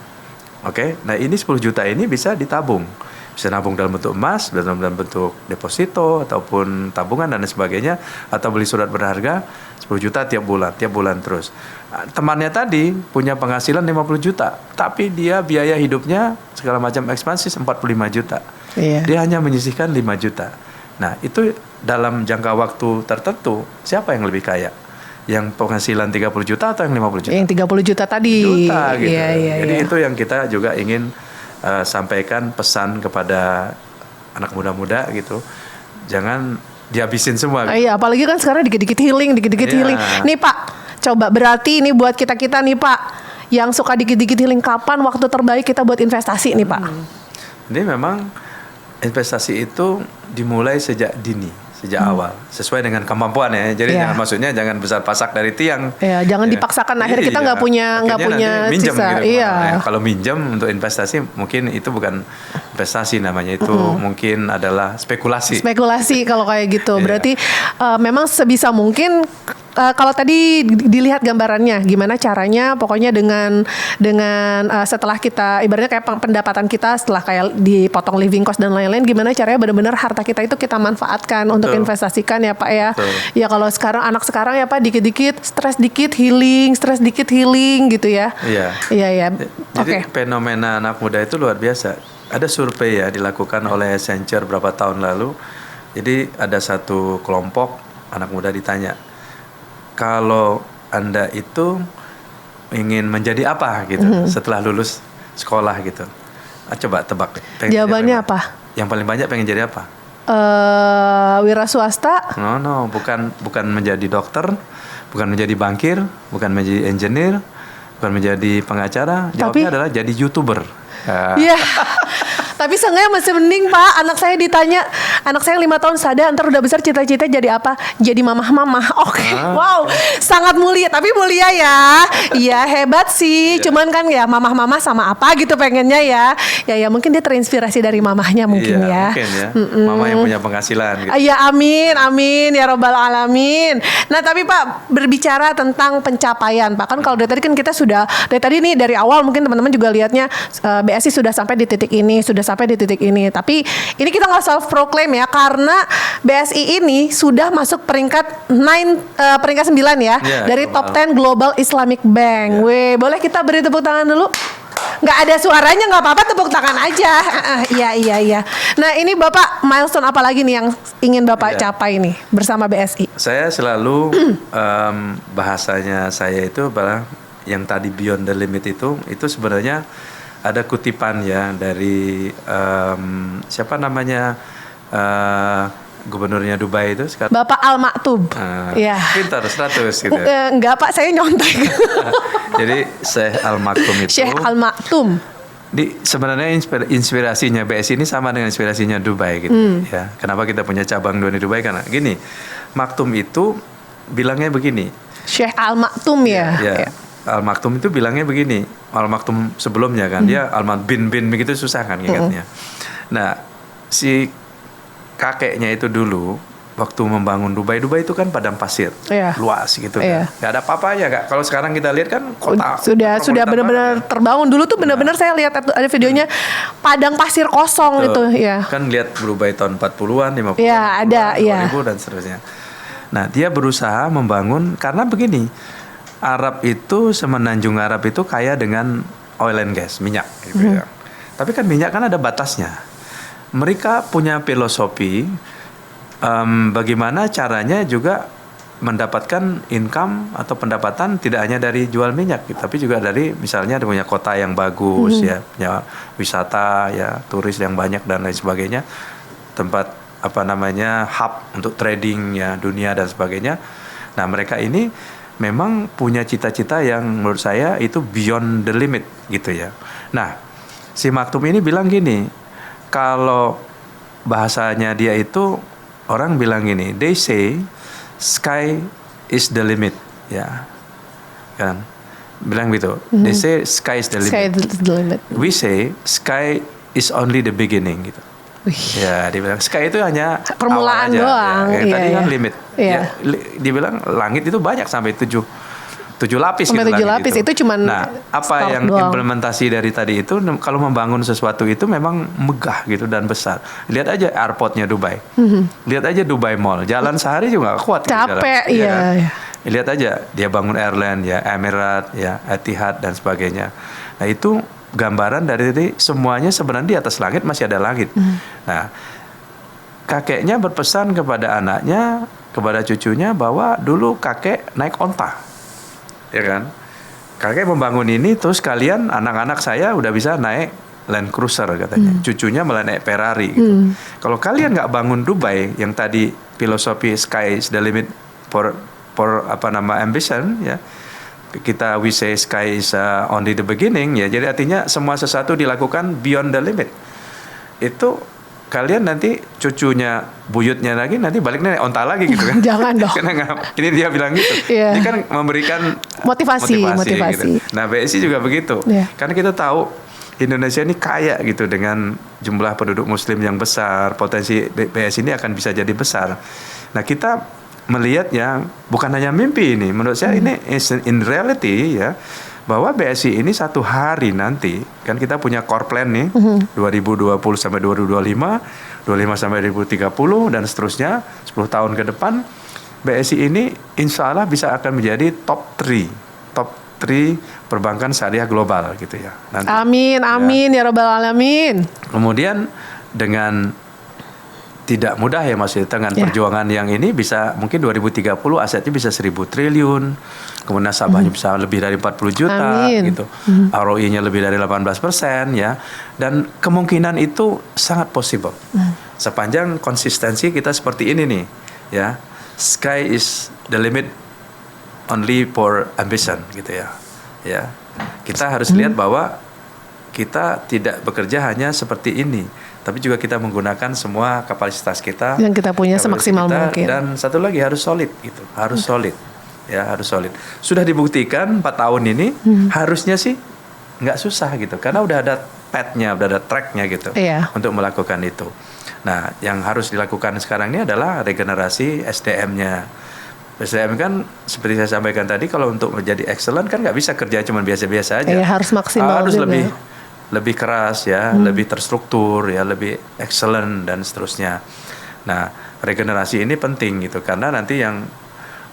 Oke, nah ini 10 juta ini bisa ditabung. Bisa nabung dalam bentuk emas, dalam bentuk deposito, ataupun tabungan dan sebagainya. Atau beli surat berharga 10 juta tiap bulan terus. Temannya tadi punya penghasilan 50 juta. Tapi dia biaya hidupnya segala macam ekspansi 45 juta. Dia hanya menyisihkan 5 juta. Nah, itu dalam jangka waktu tertentu, siapa yang lebih kaya? Yang penghasilan 30 juta atau yang 50 juta? Yang 30 juta tadi. Gitu. Jadi itu yang kita juga ingin sampaikan pesan kepada anak muda-muda gitu. Jangan dihabisin semua. Gitu. Iya, apalagi kan sekarang dikit-dikit healing. Nih Pak, coba berarti ini buat kita-kita nih Pak, yang suka dikit-dikit healing, kapan waktu terbaik kita buat investasi nih Pak? Jadi memang investasi itu dimulai sejak dini. Sejak awal, sesuai dengan kemampuan ya. Jadi maksudnya jangan besar pasak dari tiang. Jangan dipaksakan, akhirnya kita nggak punya minjem sisa. Gitu. Kalau minjem untuk investasi mungkin itu bukan investasi namanya, itu mungkin adalah spekulasi. Spekulasi kalau kayak gitu. Berarti memang sebisa mungkin kalau tadi dilihat gambarannya, gimana caranya? Pokoknya dengan setelah kita ibaratnya kayak pendapatan kita setelah kayak dipotong living cost dan lain-lain, gimana caranya benar-benar harta kita itu kita manfaatkan untuk investasikan ya Pak ya. Betul. Ya kalau sekarang anak sekarang ya Pak dikit-dikit stres dikit healing gitu ya. Iya. Jadi fenomena anak muda itu luar biasa. Ada survei ya dilakukan oleh Accenture beberapa tahun lalu. Jadi ada satu kelompok anak muda ditanya, kalau Anda itu ingin menjadi apa gitu setelah lulus sekolah gitu. Coba tebak. Jawabannya apa? Yang paling banyak pengen jadi apa? Wira swasta? No, bukan menjadi dokter, bukan menjadi bankir, bukan menjadi engineer, bukan menjadi pengacara. Jawabnya adalah jadi YouTuber. Iya. Tapi seenggaknya masih mending Pak. Anak saya ditanya, anak saya 5 tahun sadar ntar udah besar cita-cita jadi apa? Jadi mamah-mamah. Oke. Wow, sangat mulia. Tapi mulia ya. Iya hebat sih. Cuman kan ya mamah-mamah sama apa gitu pengennya ya. Ya mungkin dia terinspirasi dari mamahnya mungkin ya. Mungkin ya. Mama yang punya penghasilan gitu. Iya amin ya robbal alamin. Nah tapi Pak berbicara tentang pencapaian Pak, kan kalau dari tadi kan kita sudah dari awal mungkin teman-teman juga lihatnya BSI sudah sampai di titik ini, tapi ini kita nggak self proclaim ya, karena BSI ini sudah masuk peringkat 9 ya dari global. top 10 Global Islamic Bank. Weh, boleh kita beri tepuk tangan dulu? Nggak ada suaranya nggak apa-apa, tepuk tangan aja. Iya. Nah ini Bapak milestone apa lagi nih yang ingin Bapak capai nih bersama BSI? Saya selalu bahasanya saya itu adalah yang tadi beyond the limit itu sebenarnya ada kutipan ya dari siapa namanya gubernurnya Dubai itu sekarang. Bapak Al Maktoum. Ya. Pintar 100 gitu. Enggak Pak, saya nyontek. Jadi Syekh Al Maktoum itu. Syekh Al Maktoum. Sebenarnya inspirasinya BSI ini sama dengan inspirasinya Dubai gitu ya. Kenapa kita punya cabang 2 di Dubai? Karena gini, Maktoum itu bilangnya begini. Syekh Al Maktoum ya. Al Maktoum itu bilangnya begini. Al Maktoum sebelumnya kan dia Al bin begitu susah kan ingatnya. Nah, si kakeknya itu dulu waktu membangun Dubai itu kan padang pasir, luas gitu kan. Gak ada apa-apanya Kak. Kalau sekarang kita lihat kan kota sudah benar-benar terbangun. Dulu tuh benar-benar saya lihat ada videonya padang pasir kosong itu ya. Kan lihat Dubai tahun 40-an, 50-an, ada 2000 dan seterusnya. Nah, dia berusaha membangun karena begini. Arab itu, semenanjung Arab itu kaya dengan oil and gas, minyak gitu ya. Tapi kan minyak kan ada batasnya. Mereka punya filosofi bagaimana caranya juga mendapatkan income atau pendapatan tidak hanya dari jual minyak, tapi juga dari misalnya punya kota yang bagus ya, punya wisata ya, turis yang banyak dan lain sebagainya, tempat hub untuk trading ya, dunia dan sebagainya. Nah, mereka ini memang punya cita-cita yang menurut saya itu beyond the limit gitu ya. Nah, si Maktoum ini bilang gini, kalau bahasanya dia itu orang bilang gini, they say sky is the limit ya, kan? Bilang gitu. They say sky is the limit. We say sky is only the beginning gitu. Ya, dibilang sky itu hanya permulaan aja, doang. Ya. Tadi kan limit. Ya, dibilang langit itu banyak sampai 7 lapis. Sampai gitu 7 lapis gitu. Itu cuman. Nah, apa yang doang. Implementasi dari tadi itu kalau membangun sesuatu itu memang megah gitu dan besar. Lihat aja airportnya Dubai. Lihat aja Dubai Mall. Jalan sehari juga gak kuat. Capek, gitu, iya. Kan? Lihat aja dia bangun airline ya, Emirates ya, Etihad dan sebagainya. Nah, itu gambaran dari semuanya sebenarnya di atas langit masih ada langit. Nah, kakeknya berpesan kepada anaknya, kepada cucunya bahwa dulu kakek naik onta, ya kan? Kakek membangun ini, terus kalian anak-anak saya udah bisa naik Land Cruiser katanya. Cucunya malah naik Ferrari. Gitu. Kalau kalian nggak bangun Dubai, yang tadi filosofi sky is the limit for ambition, ya. Kita we say sky is only the beginning ya. Jadi artinya semua sesuatu dilakukan beyond the limit. Itu kalian nanti cucunya buyutnya lagi nanti baliknya onta lagi gitu kan. Jangan dong. Ini dia bilang gitu. Ini kan memberikan motivasi. Gitu. Nah, BSI juga begitu. Karena kita tahu Indonesia ini kaya gitu dengan jumlah penduduk muslim yang besar, potensi BSI ini akan bisa jadi besar. Nah, kita melihatnya bukan hanya mimpi ini. Menurut saya ini in reality ya, bahwa BSI ini satu hari nanti, kan kita punya core plan nih, 2020 sampai 2025, 25 sampai 2030 dan seterusnya 10 tahun ke depan, BSI ini insya Allah bisa akan menjadi top 3 perbankan syariah global gitu ya. Nanti. Amin ya Rabbal Alamin. Kemudian dengan tidak mudah ya maksudnya dengan perjuangan yang ini bisa mungkin 2030 asetnya bisa 1.000 triliun, kemudian nasabahnya bisa lebih dari 40 juta gitu, ROI-nya lebih dari 18% ya, dan kemungkinan itu sangat possible sepanjang konsistensi kita seperti ini nih ya. Sky is the limit only for ambition gitu ya. Ya, kita harus lihat bahwa kita tidak bekerja hanya seperti ini, tapi juga kita menggunakan semua kapasitas kita yang kita punya semaksimal mungkin. Dan satu lagi harus solid gitu, harus solid ya, harus solid. Sudah dibuktikan 4 tahun ini harusnya sih nggak susah gitu, karena udah ada path-nya, udah ada track-nya gitu untuk melakukan itu. Nah, yang harus dilakukan sekarang ini adalah regenerasi SDM-nya. SDM kan seperti saya sampaikan tadi, kalau untuk menjadi excellent kan nggak bisa kerja cuma biasa-biasa aja. Harus maksimal, harus juga. lebih keras ya, lebih terstruktur ya, lebih excellent dan seterusnya. Nah, regenerasi ini penting gitu, karena nanti yang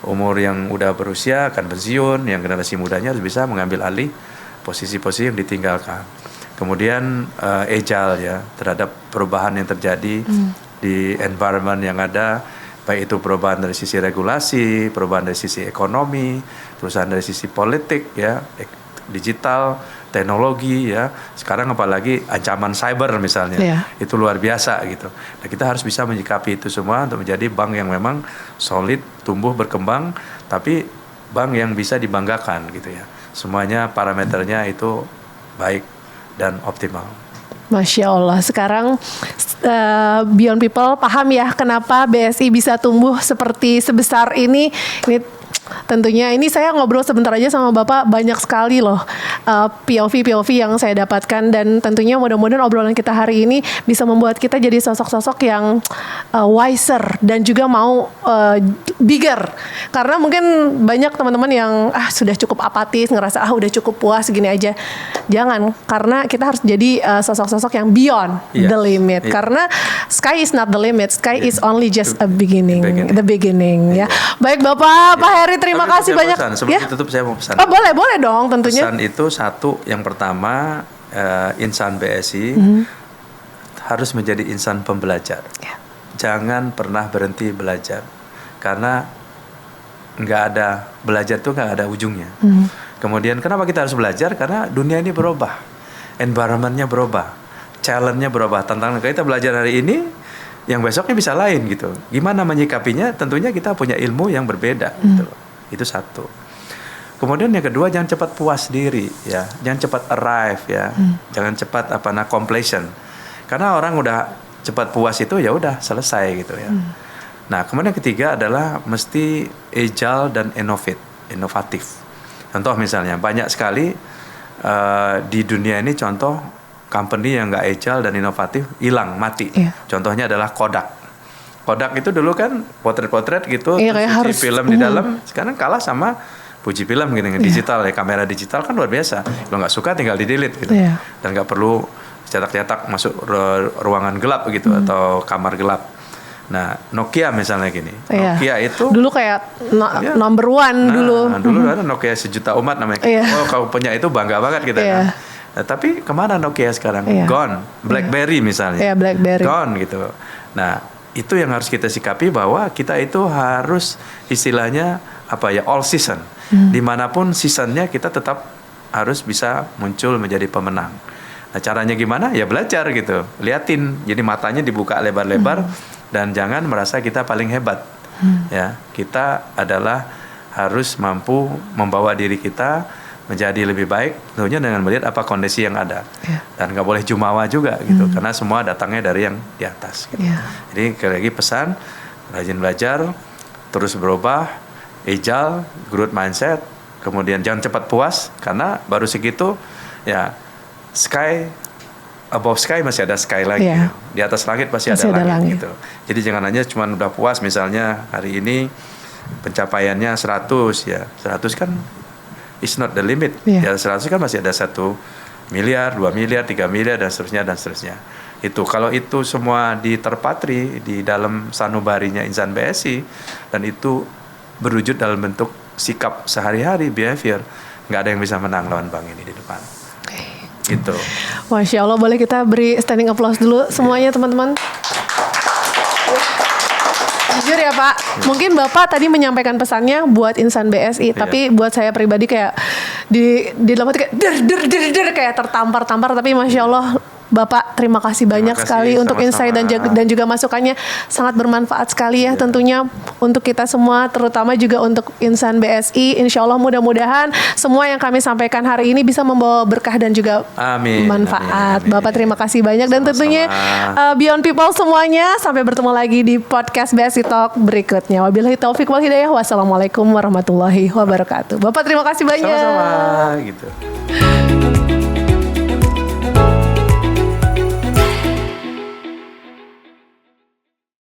umur yang udah berusia akan pensiun, yang generasi mudanya harus bisa mengambil alih posisi-posisi yang ditinggalkan. Kemudian agile ya terhadap perubahan yang terjadi di environment yang ada, baik itu perubahan dari sisi regulasi, perubahan dari sisi ekonomi, perubahan dari sisi politik ya, digital, teknologi ya. Sekarang apalagi ancaman cyber misalnya, itu luar biasa gitu. Nah, kita harus bisa menyikapi itu semua untuk menjadi bank yang memang solid, tumbuh, berkembang, tapi bank yang bisa dibanggakan gitu ya. Semuanya parameternya itu baik dan optimal. Masya Allah, sekarang Beyond People paham ya kenapa BSI bisa tumbuh seperti sebesar ini. Tentunya ini saya ngobrol sebentar aja sama Bapak, banyak sekali loh POV yang saya dapatkan, dan tentunya mudah-mudahan obrolan kita hari ini bisa membuat kita jadi sosok-sosok yang wiser dan juga mau bigger. Karena mungkin banyak teman-teman yang sudah cukup apatis, ngerasa udah cukup puas gini aja. Jangan, karena kita harus jadi sosok-sosok yang beyond the limit. Karena sky is not the limit, sky is only just a beginning, the beginning ya. Baik Bapak, Pak Heri, terima kasih banyak. Sebelum ditutup saya mau pesan. Oh, boleh dong tentunya. Pesan itu satu, yang pertama insan BSI harus menjadi insan pembelajar. Jangan pernah berhenti belajar, karena belajar tuh nggak ada ujungnya. Kemudian kenapa kita harus belajar? Karena dunia ini berubah, environment-nya berubah, challenge-nya berubah, tantangan kita belajar hari ini, yang besoknya bisa lain gitu. Gimana menyikapinya? Tentunya kita punya ilmu yang berbeda gitu. Itu satu. Kemudian yang kedua, jangan cepat puas diri ya, jangan cepat arrive ya, jangan cepat complacent. Karena orang udah cepat puas itu ya udah selesai gitu ya. Nah, kemudian yang ketiga adalah mesti agile dan inovatif. Contoh misalnya banyak sekali di dunia ini contoh company yang nggak agile dan inovatif hilang, mati. Contohnya adalah Kodak. Kodak itu dulu kan potret-potret gitu, terus film di dalam, sekarang kalah sama Fuji film gitu, digital ya, kamera digital kan luar biasa. Kalau nggak suka tinggal di delete gitu, dan nggak perlu cetak-cetak masuk ruangan gelap gitu atau kamar gelap. Nah, Nokia misalnya gini, Nokia itu dulu kayak number one dulu. Dulu ada Nokia 1 juta umat namanya. Oh, kalau punya itu bangga banget kita kan. Nah, tapi kemana Nokia sekarang? Gone. BlackBerry misalnya. BlackBerry. Gone gitu. Nah, itu yang harus kita sikapi, bahwa kita itu harus istilahnya all season. Dimanapun seasonnya kita tetap harus bisa muncul menjadi pemenang. Nah, caranya gimana? Ya belajar gitu. Liatin. Jadi matanya dibuka lebar-lebar dan jangan merasa kita paling hebat. Ya, kita adalah harus mampu membawa diri kita menjadi lebih baik, tentunya dengan melihat apa kondisi yang ada. Dan nggak boleh jumawa juga gitu, karena semua datangnya dari yang di atas gitu. Jadi sekali lagi pesan, rajin belajar, terus berubah, agile, growth mindset, kemudian jangan cepat puas, karena baru segitu ya, above sky masih ada sky lagi. Di atas langit pasti ada langit gitu. Jadi jangan hanya cuma udah puas, misalnya hari ini pencapaiannya 100 ya. 100 kan is not the limit. Iya. Ya 100 kan masih ada 1 miliar, 2 miliar, 3 miliar dan seterusnya. Itu kalau itu semua diterpatri di dalam sanubarinya insan BSI dan itu berwujud dalam bentuk sikap sehari-hari, behavior, nggak ada yang bisa menang lawan bank ini di depan. Gitu. Masya Allah, boleh kita beri standing applause dulu semuanya teman-teman. Jujur ya Pak, mungkin Bapak tadi menyampaikan pesannya buat insan BSI, tapi buat saya pribadi kayak di dalam hati kayak der kayak tertampar-tampar, tapi Masya Allah Bapak terima kasih banyak sekali untuk insight dan juga masukannya sangat bermanfaat sekali ya tentunya untuk kita semua, terutama juga untuk insan BSI. Insya Allah mudah-mudahan semua yang kami sampaikan hari ini bisa membawa berkah dan juga manfaat. Amin. Bapak terima kasih banyak dan tentunya Beyond People semuanya sampai bertemu lagi di podcast BSI Talk berikutnya. Wabillahi taufik wal hidayah. Wassalamualaikum warahmatullahi wabarakatuh. Bapak terima kasih banyak. Sama-sama gitu.